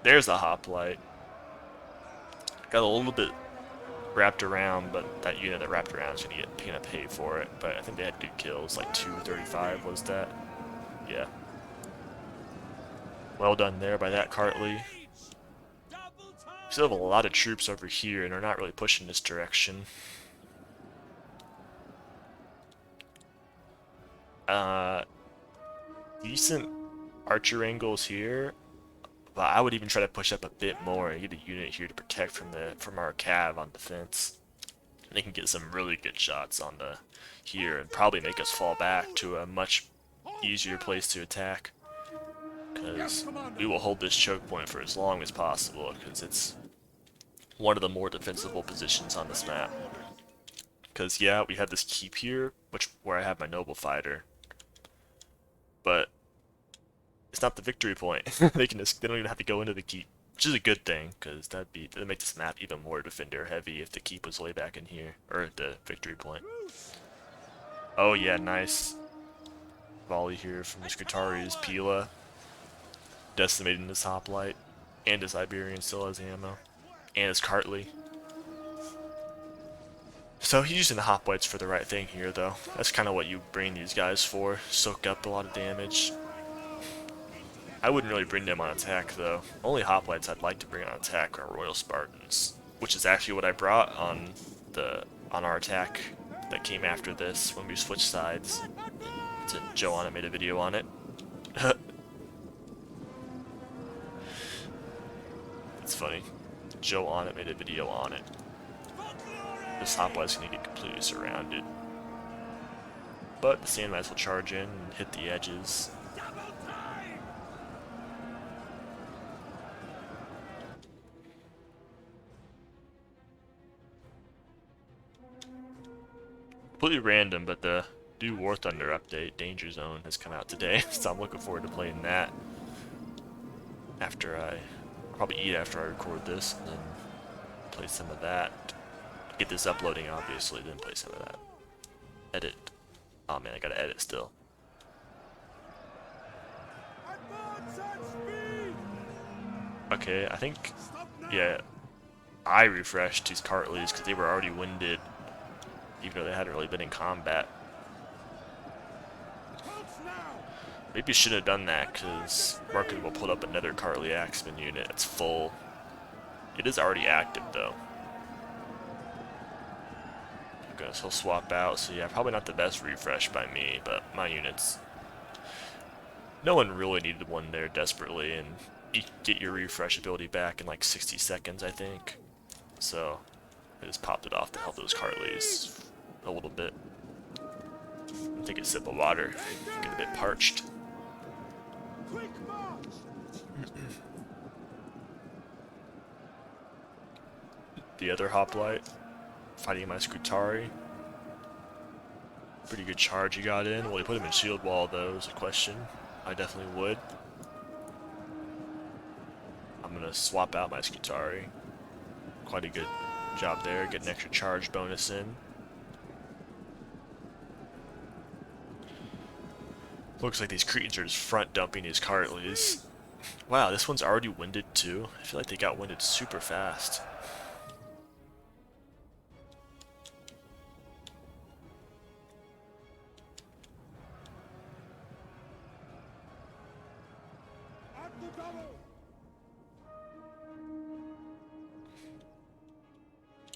There's the hoplite. Got a little bit wrapped around, but that unit that wrapped around is gonna pay for it. But I think they had good kills, like 235 was that? Yeah. Well done there by that Cartley. still have a lot of troops over here, and are not really pushing this direction. Uh, Decent archer angles here, but I would even try to push up a bit more and get a unit here to protect from our cav on defense. And they can get some really good shots on the here and probably make us fall back to a much easier place to attack. Because we will hold this choke point for as long as possible, because it's one of the more defensible positions on this map. Because yeah, we have this keep here, where I have my noble fighter, but it's not the victory point. They don't even have to go into the keep, which is a good thing, because that'd make this map even more defender heavy if the keep was way back in here, or at the victory point. Oh yeah, nice volley here from Skutari's Pila, decimating this hoplite, and his Iberian still has ammo, and his Cartley. So he's using the hoplites for the right thing here, though. That's kind of what you bring these guys for, soak up a lot of damage. I wouldn't really bring them on attack, though. Only hoplites I'd like to bring on attack are Royal Spartans, which is actually what I brought on our attack that came after this when we switched sides. Joe Onit made a video on it. It's funny. Joe Onit made a video on it. This hoplite's gonna get completely surrounded, but the Sandmice will charge in and hit the edges. Completely random, but the new War Thunder update, Danger Zone, has come out today, so I'm looking forward to playing that after I'll probably eat after I record this, and then play some of that. Get this uploading, obviously, then play some of that. Edit. Oh man, I gotta edit still. Okay, I think, yeah, I refreshed these Cartleys because they were already winded, even though they hadn't really been in combat. Maybe shouldn't have done that, because Market will put up another Cartley Axeman unit. It's full. It is already active, though. Okay, so he'll swap out. So yeah, probably not the best refresh by me, but my units. No one really needed one there desperately, and you get your refresh ability back in like 60 seconds, I think. So I just popped it off to help those Cartleys a little bit. Take a sip of water. Get a bit parched. The other hoplite fighting my Skutari. Pretty good charge he got in. Well, he put him in shield wall, though, is a question. I definitely would. I'm gonna swap out my Skutari. Quite a good job there. Get an extra charge bonus in. Looks like these Cretans are just front dumping these Cartleys. Wow, this one's already winded too. I feel like they got winded super fast.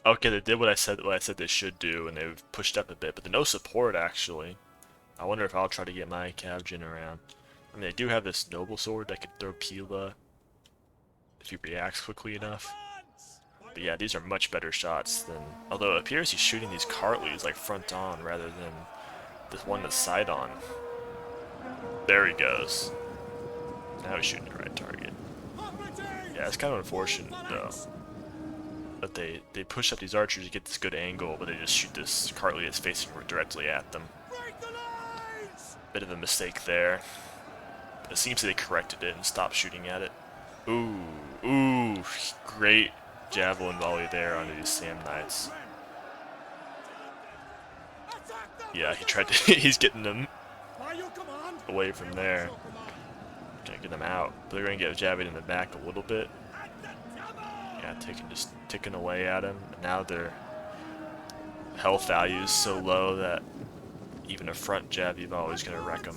Okay, they did what I said they should do, and they've pushed up a bit, but no support actually. I wonder if I'll try to get my Cavgen around. I mean, they do have this Noble Sword that could throw Pila if he reacts quickly enough. But yeah, these are much better shots than... Although it appears he's shooting these Cartleys like front on rather than this one that's side on. There he goes. Now he's shooting the right target. Yeah, it's kind of unfortunate though. But they push up these archers to get this good angle, but they just shoot this Cartley that's facing directly at them. Bit of a mistake there. But it seems that they corrected it and stopped shooting at it. Ooh, great javelin volley there onto these Sam Knights. Yeah, he tried to, he's getting them away from there. Gonna get them out. But they're gonna get jabbed in the back a little bit. Yeah, just ticking away at him. And now their health value is so low that even a front jab you've always gonna wreck them.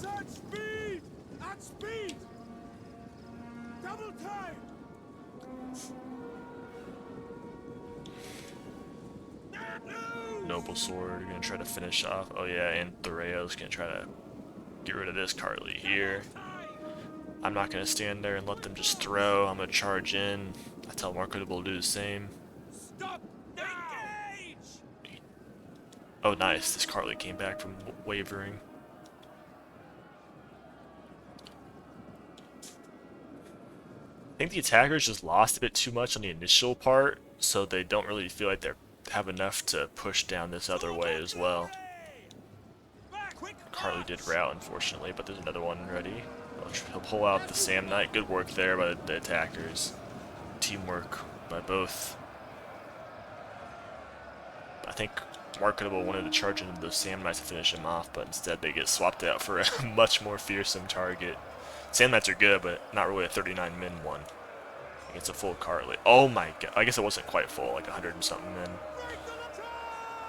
Noble Sword gonna try to finish off. Oh yeah, and Thoreo's gonna try to get rid of this Carly here. I'm not gonna stand there and let them just throw. I'm gonna charge in. I tell Marketable to do the same. Stop now! Engage! Oh nice, this Carly came back from wavering. I think the attackers just lost a bit too much on the initial part, so they don't really feel like they have enough to push down this other way as well. Carly did rout, unfortunately, but there's another one ready. He'll pull out the Sam Knight. Good work there by the attackers. Teamwork by both. I think Marketable wanted to charge into the Sam Knights to finish him off, but instead they get swapped out for a much more fearsome target. Sam Knights are good, but not really a 39 min one. Against a full Carly. Oh my god. I guess it wasn't quite full, like 100 and something men.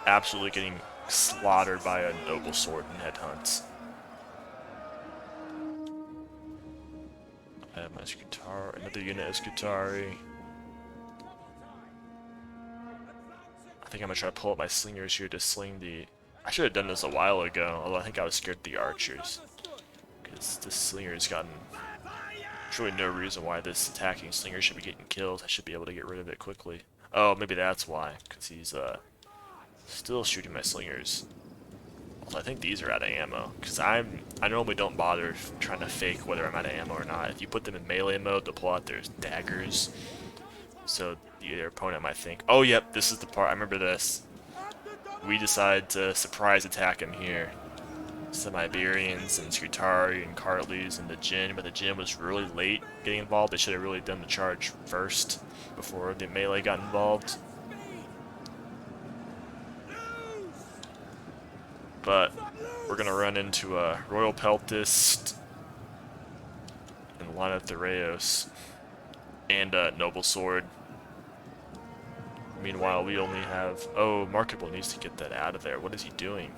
Absolutely getting slaughtered by a Noble Sword and Headhunts. I have my Scutari, another unit of Scutari. I think I'm gonna try to pull up my slingers here to sling the... I should have done this a while ago, although I think I was scared of the archers. Because this slinger has gotten... There's really no reason why this attacking slinger should be getting killed. I should be able to get rid of it quickly. Oh, maybe that's why, because he's still shooting my slingers. Although I think these are out of ammo, because I normally don't bother trying to fake whether I'm out of ammo or not. If you put them in melee mode, they'll pull out their daggers. So your opponent might think, oh yep, this is the part, I remember this. We decide to surprise attack him here. Some Iberians and Scutari and Cartleys and the Jin, but the Jin was really late getting involved. They should have really done the charge first before the melee got involved. But we're gonna run into a Royal Peltist and line of Thoreos and a Noble Sword. Meanwhile, we only have... Oh, Marketable needs to get that out of there. What is he doing?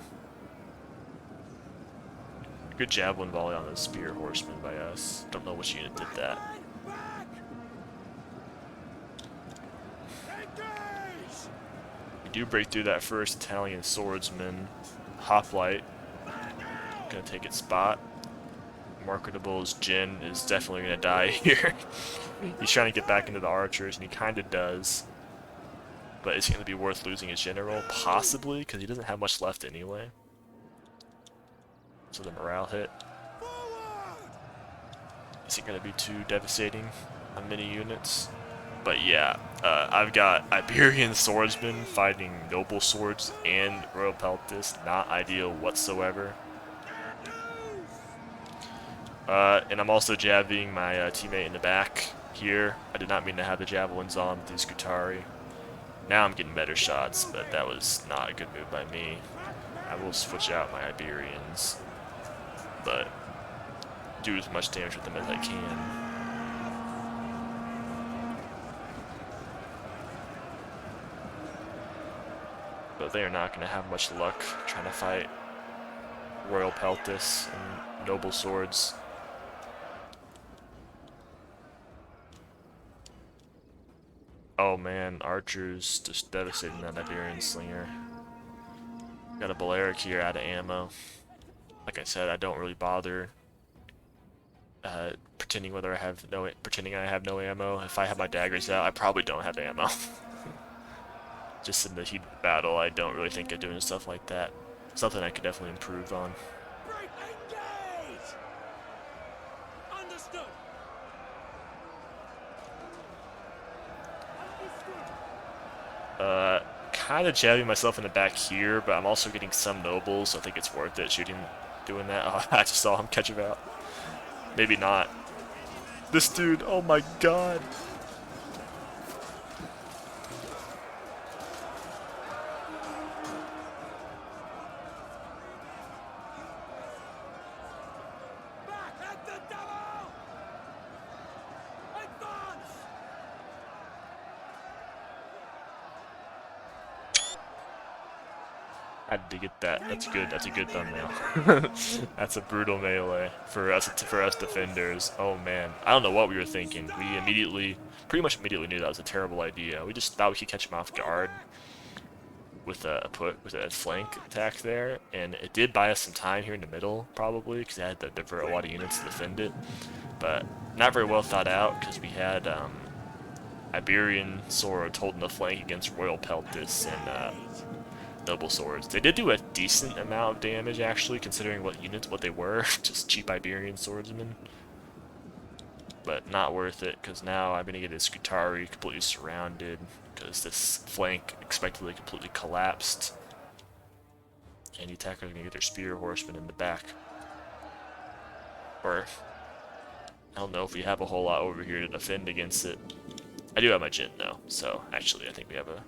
Good javelin volley on the Spear Horseman by us. Don't know which unit did that. We do break through that first Italian swordsman. Hoplite. Gonna take its spot. Marketable's Jin is definitely gonna die here. He's trying to get back into the archers, and he kinda does. But is he gonna be worth losing his general? Possibly, because he doesn't have much left anyway. So the morale hit. Isn't going to be too devastating on many units. But yeah, I've got Iberian swordsmen fighting noble swords and Royal Peltist. Not ideal whatsoever. And I'm also jabbing my teammate in the back here. I did not mean to have the javelins on with these Scutari. Now I'm getting better shots, but that was not a good move by me. I will switch out my Iberians, but do as much damage with them as I can. But they are not going to have much luck trying to fight Royal Peltis and Noble Swords. Oh man, archers just devastating that Iberian slinger. Got a Balearic here out of ammo. Like I said, I don't really bother pretending I have no ammo. If I have my daggers out, I probably don't have ammo. Just in the heat of the battle, I don't really think of doing stuff like that. Something I could definitely improve on. Kind of jabbing myself in the back here, but I'm also getting some nobles, so I think it's worth it doing that. Oh, I just saw him catch him out. Maybe not. This dude, oh my god. I had to get that. That's good. That's a good thumbnail. That's a brutal melee for us defenders. Oh man, I don't know what we were thinking. We pretty much immediately knew that was a terrible idea. We just thought we could catch him off guard. with a flank attack there, and it did buy us some time here in the middle probably because it had to divert a lot of units to defend it, but not very well thought out because we had Iberian swords holding the flank against Royal Peltis and Noble swords. They did do a decent amount of damage actually, considering what they were, just cheap Iberian swordsmen. But not worth it, because now I'm going to get his Scutari completely surrounded, because this flank expectedly completely collapsed. And the attackers are going to get their Spear Horsemen in the back. Or, I don't know if we have a whole lot over here to defend against it. I do have my Jin though, so actually I think we have a...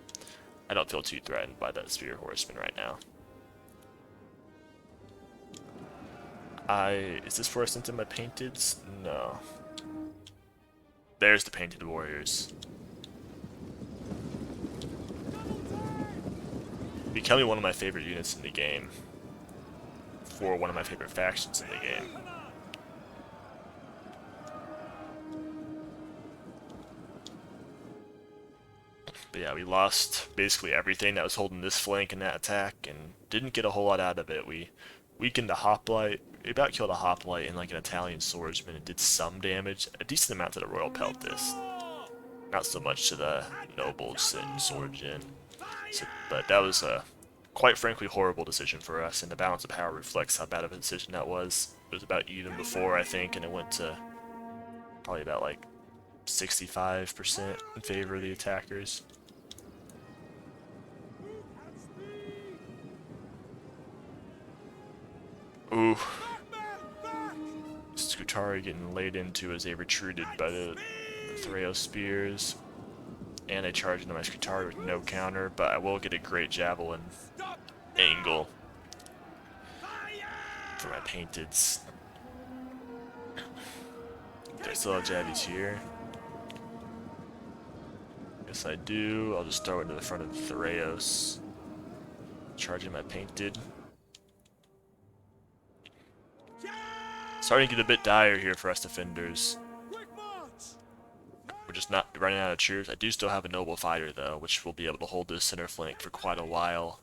I don't feel too threatened by that Spear Horseman right now. Is this where I sent in my painteds? No. There's the painted warriors. Becoming one of my favorite units in the game. For one of my favorite factions in the game. But yeah, we lost basically everything that was holding this flank in that attack, and didn't get a whole lot out of it. We weakened a hoplite. We about killed a hoplite and like an Italian swordsman and did some damage, a decent amount to the Royal Peltis. Not so much to the nobles and swordsmen. But that was a quite frankly horrible decision for us, and the balance of power reflects how bad of a decision that was. It was about even before, I think, and it went to probably about like 65% in favor of the attackers. Ooh. Scutari getting laid into as they retreated by the Threo spears. And I charge into my Scutari with no counter, but I will get a great javelin angle for my painteds. Do I still have jabbies here? Yes, I do. I'll just throw it to the front of the Thraeos. Charging my painted. Starting to get a bit dire here for us defenders. We're just not running out of troops. I do still have a noble fighter though, which will be able to hold this center flank for quite a while.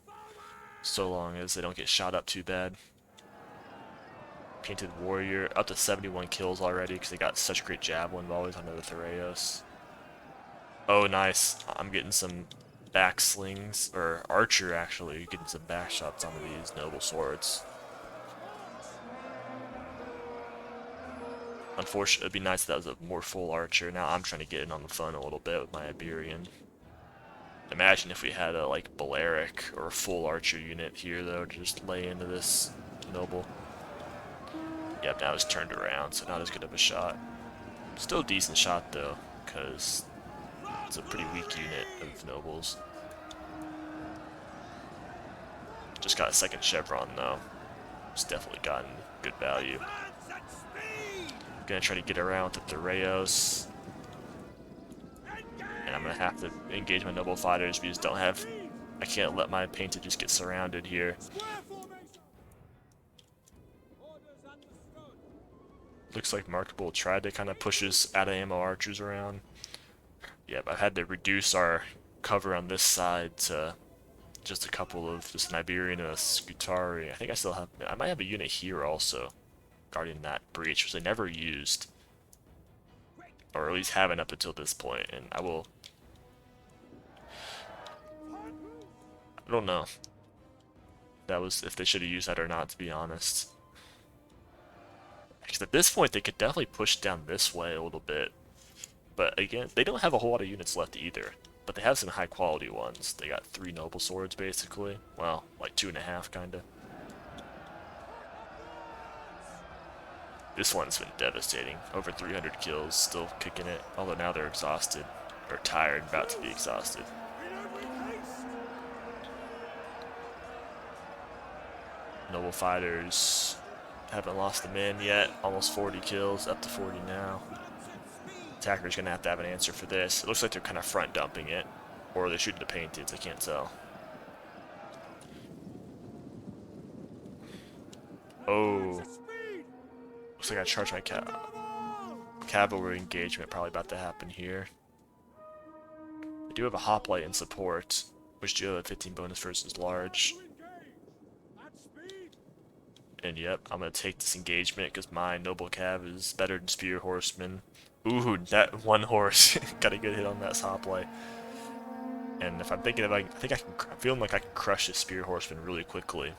So long as they don't get shot up too bad. Painted warrior, up to 71 kills already because they got such great javelin volleys onto the Thraeos. Oh nice, I'm getting some backslings, or archer actually, getting some back shots onto these noble swords. Unfortunately, it'd be nice if that was a more full archer. Now I'm trying to get in on the fun a little bit with my Iberian. Imagine if we had a like Balearic or a full archer unit here though to just lay into this noble. Yep, now it's turned around, so not as good of a shot. Still a decent shot though, because it's a pretty weak unit of nobles. Just got a second chevron though. It's definitely gotten good value. Gonna try to get around with the Thraeos. And I'm gonna have to engage my noble fighters. We just don't have... I can't let my painted just get surrounded here. Looks like Marketable tried to kind of push his out-of-ammo archers around. Yep, I've had to reduce our cover on this side to just a couple of... just an Iberian and a Scutari. I think I still have... I might have a unit here also, guarding that breach, which I never used. Or at least haven't up until this point, and I will... I don't know that was if they should have used that or not, to be honest. Because at this point they could definitely push down this way a little bit. But again, they don't have a whole lot of units left either. But they have some high quality ones. They got 3 noble swords basically. Well, like 2.5 kinda. This one's been devastating. Over 300 kills, still kicking it. Although now they're exhausted. Or tired, about to be exhausted. Noble fighters haven't lost a man yet. Almost 40 kills, up to 40 now. Attacker's gonna have to have an answer for this. It looks like they're kind of front dumping it. Or they're shooting the painteds, I can't tell. Oh. Looks like I charged my cavalry engagement, probably about to happen here. I do have a hoplite in support. which do have a 15 bonus versus large. And yep, I'm gonna take this engagement because my noble cav is better than spear horseman. Ooh, that one horse got a good hit on that hoplite. And if I'm thinking of, I'm feeling like I can crush this spear horseman really quickly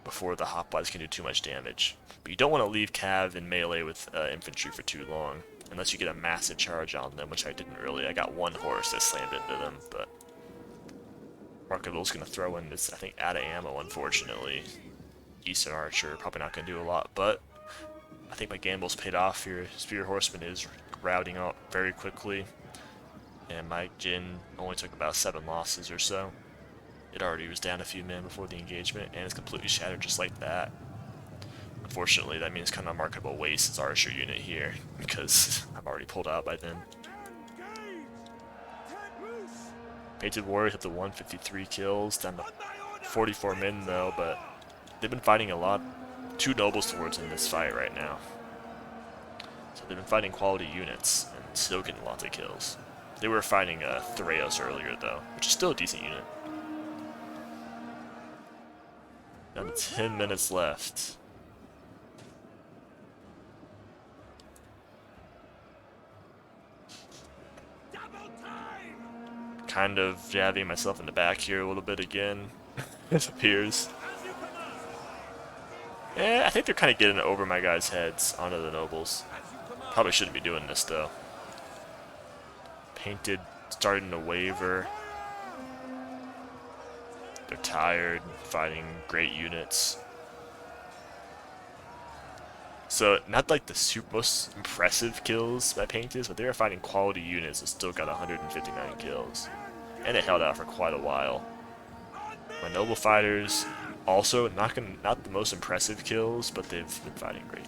before the hoplites can do too much damage. But you don't want to leave cav in melee with infantry for too long, unless you get a massive charge on them, which I didn't really. I got one horse that slammed into them, but Marketable's gonna throw in this, I think, out of ammo, unfortunately. Eastern Archer, probably not gonna do a lot, but I think my gambles paid off here. Spear Horseman is routing out very quickly, and my Jin only took about 7 losses or so. It already was down a few men before the engagement, and it's completely shattered just like that. Unfortunately, that means kind of Marketable wastes his Archer unit here, because I'm already pulled out by then. Painted Warriors up to 153 kills, down to 44 men though, but they've been fighting a lot, 2 noble swords in this fight right now. So they've been fighting quality units and still getting lots of kills. They were fighting Threos earlier though, which is still a decent unit. Down to 10 minutes left. Kind of jabbing myself in the back here a little bit again, it appears. I think they're kind of getting over my guys' heads onto the nobles. Probably shouldn't be doing this though. Painted, starting to waver. They're tired, fighting great units. So, not like the most impressive kills by Painted, but they were fighting quality units that still got 159 kills. And it held out for quite a while. My noble fighters, also not the most impressive kills, but they've been fighting great.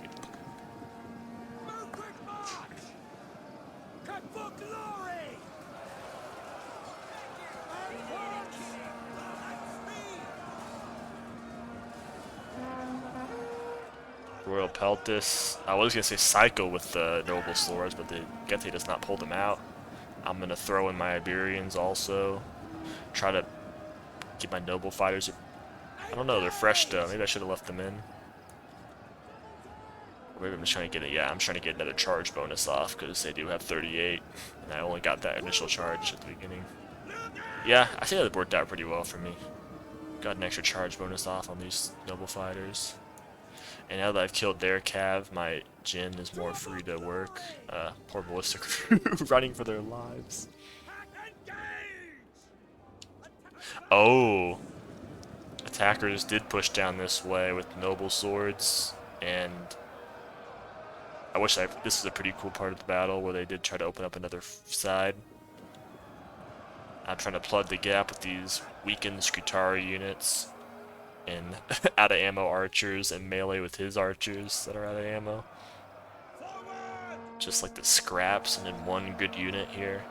Royal Peltis. I was gonna say Psycho with the noble swords, but the Gethe does not pull them out. I'm gonna throw in my Iberians also. Try to keep my noble fighters. I don't know, they're fresh though. Maybe I should have left them in. Or maybe I'm just trying to get it. Yeah, I'm trying to get another charge bonus off because they do have 38, and I only got that initial charge at the beginning. Yeah, I think that worked out pretty well for me. Got an extra charge bonus off on these noble fighters. And now that I've killed their cav, my Jin is more free to work. Poor ballistic crew running for their lives. Oh! Attackers did push down this way with noble swords, and this is a pretty cool part of the battle where they did try to open up another side. I'm trying to plug the gap with these weakened Scutari units and out of ammo archers and melee with his archers that are out of ammo. Just like the scraps and then one good unit here.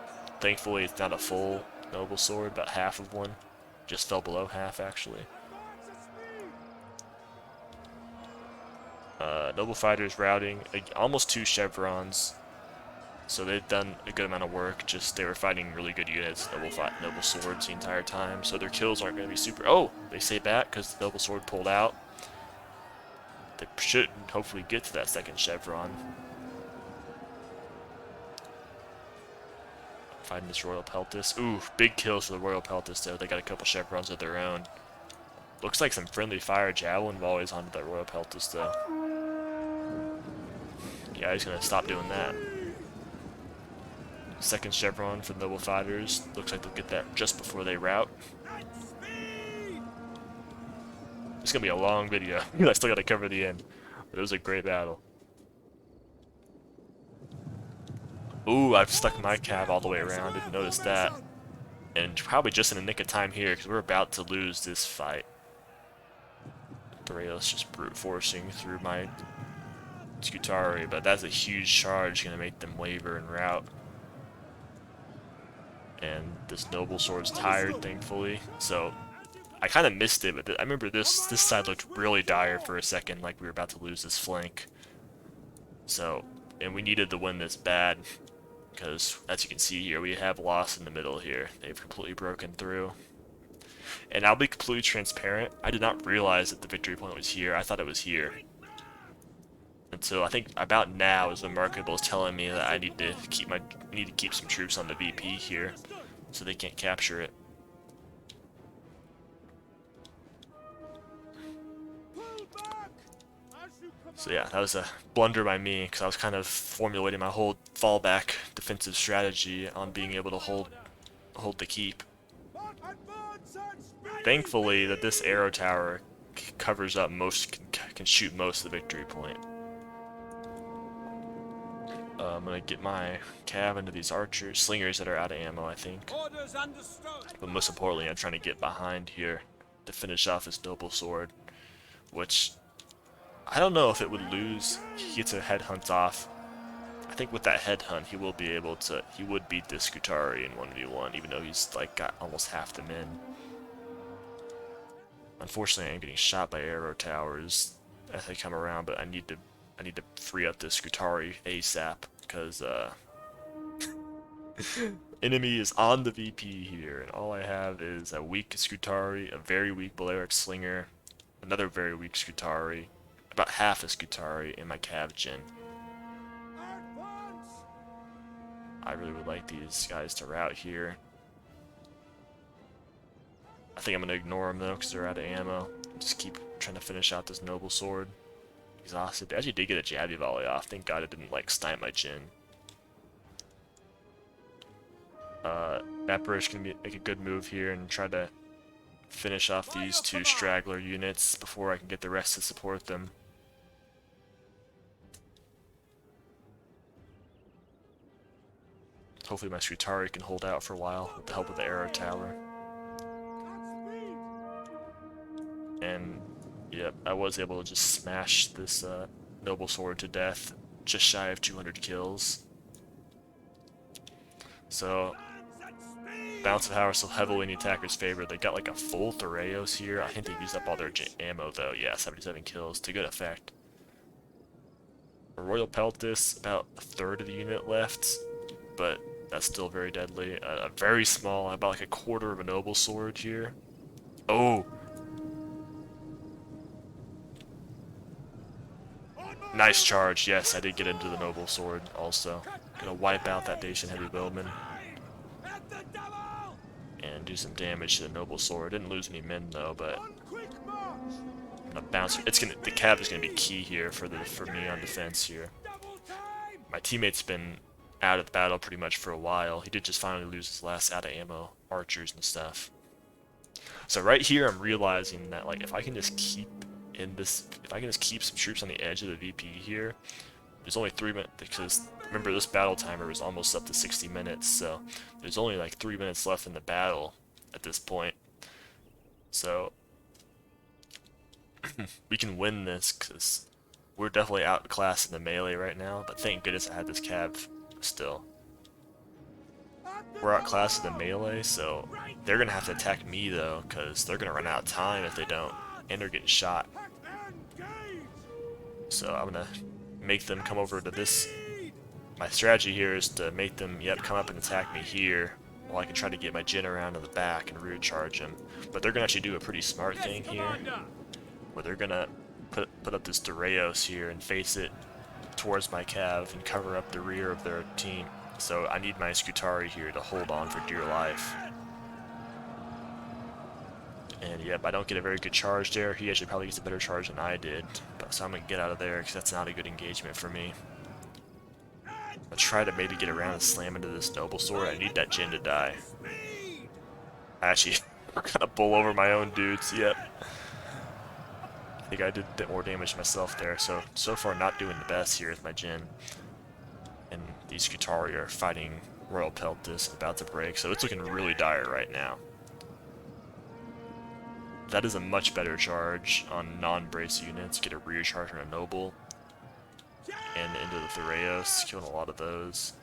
Thankfully it's not a full noble sword, about half of one. Just fell below half actually. Noble fighters routing, almost 2 chevrons. So they've done a good amount of work. Just they were fighting really good units, noble swords the entire time. So their kills aren't going to be super. Oh, they stay back because the noble sword pulled out. They should hopefully get to that second chevron. Fighting this Royal Peltis. Ooh, big kills for the Royal Peltis though. They got a couple chevrons of their own. Looks like some friendly fire javelin volleys onto that Royal Peltis though. Yeah, he's gonna stop doing that. Second chevron for the noble fighters. Looks like they'll get that just before they rout. It's gonna be a long video. I still gotta cover the end. But it was a great battle. Ooh, I've stuck my cav all the way around. Didn't notice that. And probably just in the nick of time here, because we're about to lose this fight. Threos just brute forcing through my Scutari, but that's a huge charge, gonna make them waver and rout. And this noble sword's tired, thankfully. So I kind of missed it, but I remember this side looked really dire for a second, like we were about to lose this flank. So, and we needed to win this bad, because as you can see here, we have lost in the middle here. They've completely broken through. And I'll be completely transparent. I did not realize that the victory point was here. I thought it was here. Until I think about now is when Marketable is telling me that I need to keep some troops on the VP here, so they can't capture it. So yeah, that was a blunder by me, because I was kind of formulating my whole fallback defensive strategy on being able to hold the keep. Thankfully, that this arrow tower covers up can shoot most of the victory point. I'm gonna get my cav into these slingers that are out of ammo, I think. But most importantly, I'm trying to get behind here to finish off his noble sword, which I don't know if it would lose. He gets a headhunt off. I think with that headhunt, he would beat this Skutari in 1v1, even though he's like got almost half the men. Unfortunately, I'm getting shot by arrow towers as they come around, but I need to free up this Skutari ASAP, because enemy is on the VP here, and all I have is a weak Skutari, a very weak Balearic Slinger, another very weak Skutari, about half a Skutari, in my Cav Gen. I really would like these guys to rout here. I think I'm going to ignore them though, because they're out of ammo. Just keep trying to finish out this noble sword. Exhausted. They actually did get a jabby volley off. Thank God it didn't like stymie my Jin. Vaporish can make a good move here and try to finish off these two straggler units before I can get the rest to support them. Hopefully my Skutari can hold out for a while with the help of the arrow tower. And yep, I was able to just smash this noble sword to death, just shy of 200 kills. So balance of power still heavily in the attacker's favor. They got like a full Thoreos here. I think they used up all their ammo though. Yeah, 77 kills to good effect. A Royal Peltis, about a third of the unit left, but that's still very deadly. A very small, about like a quarter of a noble sword here. Oh! Nice charge, yes, I did get into the noble sword also. Gonna wipe out that Dacian heavy bowman. And do some damage to the noble sword. Didn't lose any men though, but I'm gonna bounce. The cav is gonna be key here for me on defense here. My teammate's been out of the battle pretty much for a while. He did just finally lose his last out of ammo archers and stuff. So right here I'm realizing that like if I can just keep some troops on the edge of the VP here, there's only 3 minutes, because remember this battle timer was almost up to 60 minutes, so there's only like 3 minutes left in the battle at this point. So we can win this, because we're definitely outclassed in the melee right now, but thank goodness I had this cav still. We're outclassed in the melee, so they're gonna have to attack me though, because they're gonna run out of time if they don't, and they're getting shot. So I'm gonna make them come over to this. My strategy here is to make them, come up and attack me here, while I can try to get my Jin around to the back and rear charge them. But they're gonna actually do a pretty smart thing here, where they're gonna put up this Thoreos here and face it towards my cav and cover up the rear of their team. So I need my Skutari here to hold on for dear life. And yep, I don't get a very good charge there. He actually probably gets a better charge than I did. So I'm going to get out of there because that's not a good engagement for me. I'll try to maybe get around and slam into this noble sword. I need that Jin to die. I actually kind of bull over my own dudes, yep. I think I did a bit more damage myself there. So far not doing the best here with my Jin. And these Skutari are fighting Royal Peltis about to break, so it's looking really dire right now. That is a much better charge on non-brace units. Get a rear charge on a noble. And into the Thoreos, killing a lot of those.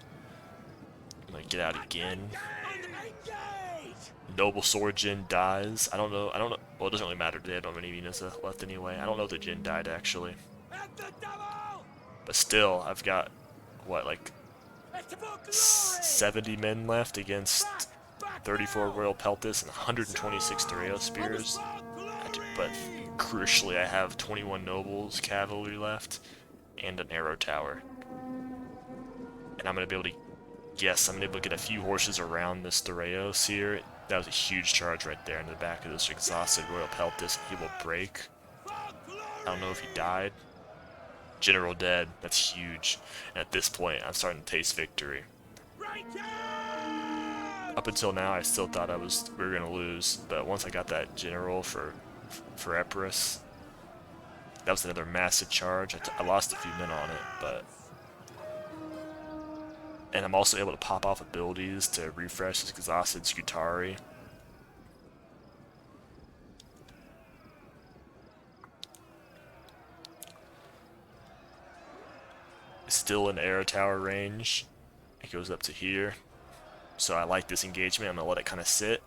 I'm gonna get out again. Noble Sword Jin dies. I don't know, well it doesn't really matter, they don't have any units left anyway. I don't know if the Jin died actually. But still, I've got, what, like 70 men left against 34 Royal Peltis and 126 Thoreo Spears. But crucially, I have 21 Nobles Cavalry left and an Arrow Tower. And I'm going to be able to guess, I'm going to be able to get a few horses around this Thoreos here. That was a huge charge right there in the back of this exhausted Royal Peltis. He will break. I don't know if he died. General dead. That's huge. And at this point, I'm starting to taste victory. Up until now, I still thought we were gonna lose, but once I got that general for Epirus, that was another massive charge. I lost a few men on it, but and I'm also able to pop off abilities to refresh this exhausted Scutari. Still in Arrow Tower range. It goes up to here. So I like this engagement. I'm gonna let it kind of sit.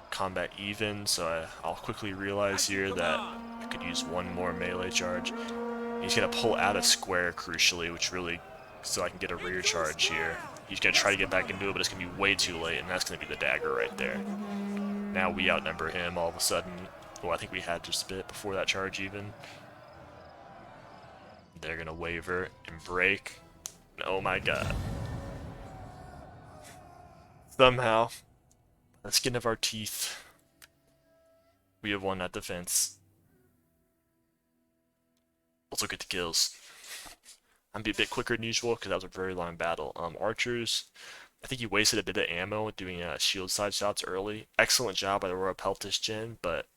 Combat even, so I'll quickly realize here that I could use one more melee charge. He's gonna pull out a square crucially, which really, so I can get a rear charge here. He's gonna try to get back into it, but it's gonna be way too late, and that's gonna be the dagger right there. Now we outnumber him all of a sudden. Well, I think we had just a bit before that charge even. They're gonna waver and break. Oh my god. Somehow, the skin of our teeth, we have won that defense. Let's look at the kills. I'm gonna be a bit quicker than usual because that was a very long battle. Archers, I think he wasted a bit of ammo doing shield side shots early. Excellent job by the Royal Peltish Gen, but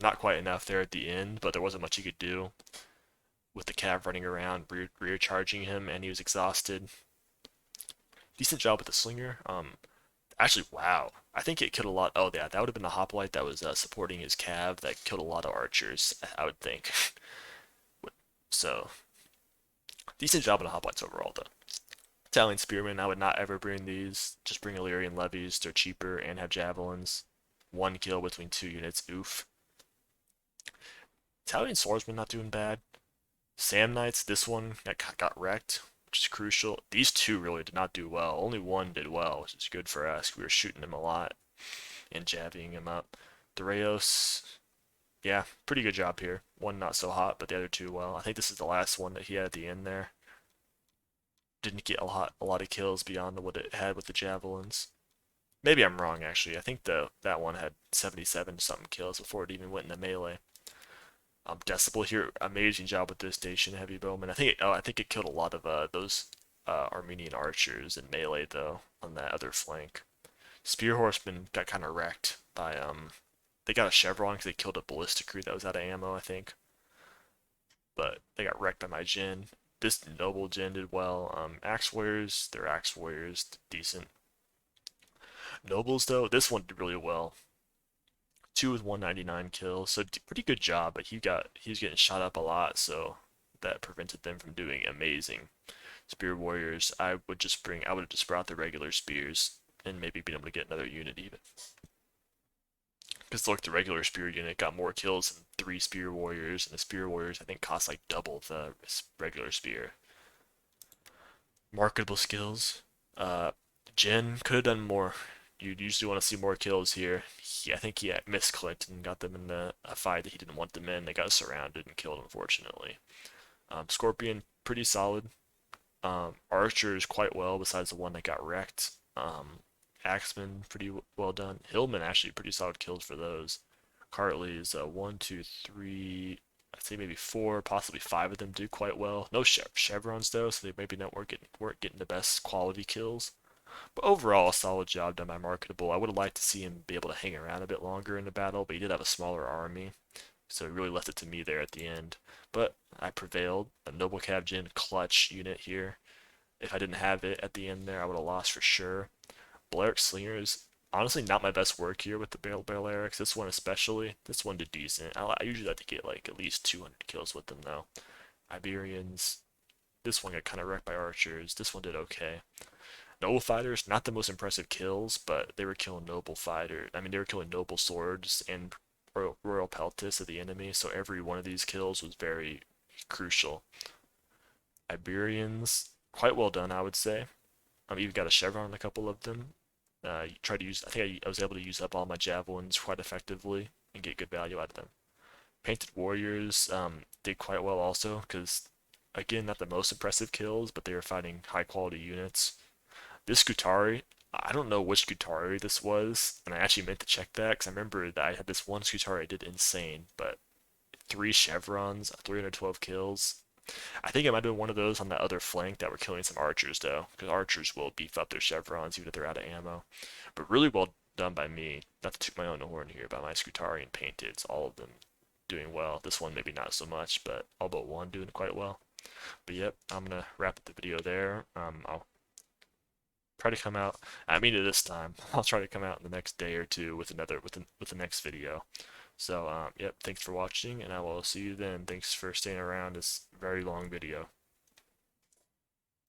not quite enough there at the end. But there wasn't much he could do with the cav running around, rear charging him, and he was exhausted. Decent job with the slinger. Actually, wow. I think it killed a lot. Oh, yeah, that would have been the hoplite that was supporting his cav that killed a lot of archers, I would think. So, decent job on the hoplites overall, though. Italian spearmen, I would not ever bring these. Just bring Illyrian levies. They're cheaper and have javelins. One kill between two units. Oof. Italian swordsmen not doing bad. Sam Knights, this one got wrecked, which is crucial. These two really did not do well. Only one did well, which is good for us. We were shooting him a lot and jabbing him up. Thoreos, yeah, pretty good job here. One not so hot, but the other two well. I think this is the last one that he had at the end there. Didn't get a lot of kills beyond what it had with the javelins. Maybe I'm wrong actually. I think that one had 77 something kills before it even went into melee. Decibal here, amazing job with this station heavy bowman. I think it killed a lot of those Armenian archers in melee though on that other flank. Spear horsemen got kind of wrecked by they got a chevron because they killed a ballistic crew that was out of ammo I think, but they got wrecked by my gen. This noble gen did well. Axe warriors, they're axe warriors, decent. Nobles though, this one did really well. Two with 199 kills, so pretty good job. But he was getting shot up a lot, so that prevented them from doing amazing. Spear warriors, I would have just brought the regular spears and maybe been able to get another unit even. Because look, the regular spear unit got more kills than 3 spear warriors, and the spear warriors I think cost like double the regular spear. Marketable skills. Jin could have done more. You'd usually want to see more kills here. I think he misclicked and got them in a fight that he didn't want them in. They got surrounded and killed, unfortunately. Scorpion, pretty solid. Archers, quite well, besides the one that got wrecked. Axeman, pretty well done. Hillman, actually, pretty solid kills for those. Cartley's, 1, 2, 3, I'd say maybe 4, possibly 5 of them do quite well. No chevrons, though, so they maybe weren't getting the best quality kills. But overall, a solid job done by Marketable. I would have liked to see him be able to hang around a bit longer in the battle, but he did have a smaller army, so he really left it to me there at the end. But I prevailed. A Noble Cav Gen clutch unit here. If I didn't have it at the end there, I would have lost for sure. Balearic Slinger is honestly not my best work here with the Balearics. This one especially. This one did decent. I usually like to get like at least 200 kills with them though. Iberians. This one got kind of wrecked by archers. This one did okay. Noble fighters, not the most impressive kills, but they were killing noble fighters. I mean, they were killing noble swords and royal peltis of the enemy, so every one of these kills was very crucial. Iberians, quite well done, I would say. Even got a chevron on a couple of them. Try to use. I think I was able to use up all my javelins quite effectively and get good value out of them. Painted warriors did quite well also because again not the most impressive kills, but they were fighting high quality units. This Skutari, I don't know which Skutari this was, and I actually meant to check that because I remember that I had this one Skutari I did insane, but three chevrons, 312 kills. I think it might have been one of those on the other flank that were killing some archers though, because archers will beef up their chevrons even if they're out of ammo. But really well done by me. Not to toot my own horn here, by my Scutari and Painteds, all of them doing well. This one maybe not so much, but all but one doing quite well. But yep, I'm gonna wrap up the video there. I'll try to come out. I mean it this time. I'll try to come out in the next day or two with with the next video. So yep, thanks for watching, and I will see you then. Thanks for staying around this very long video.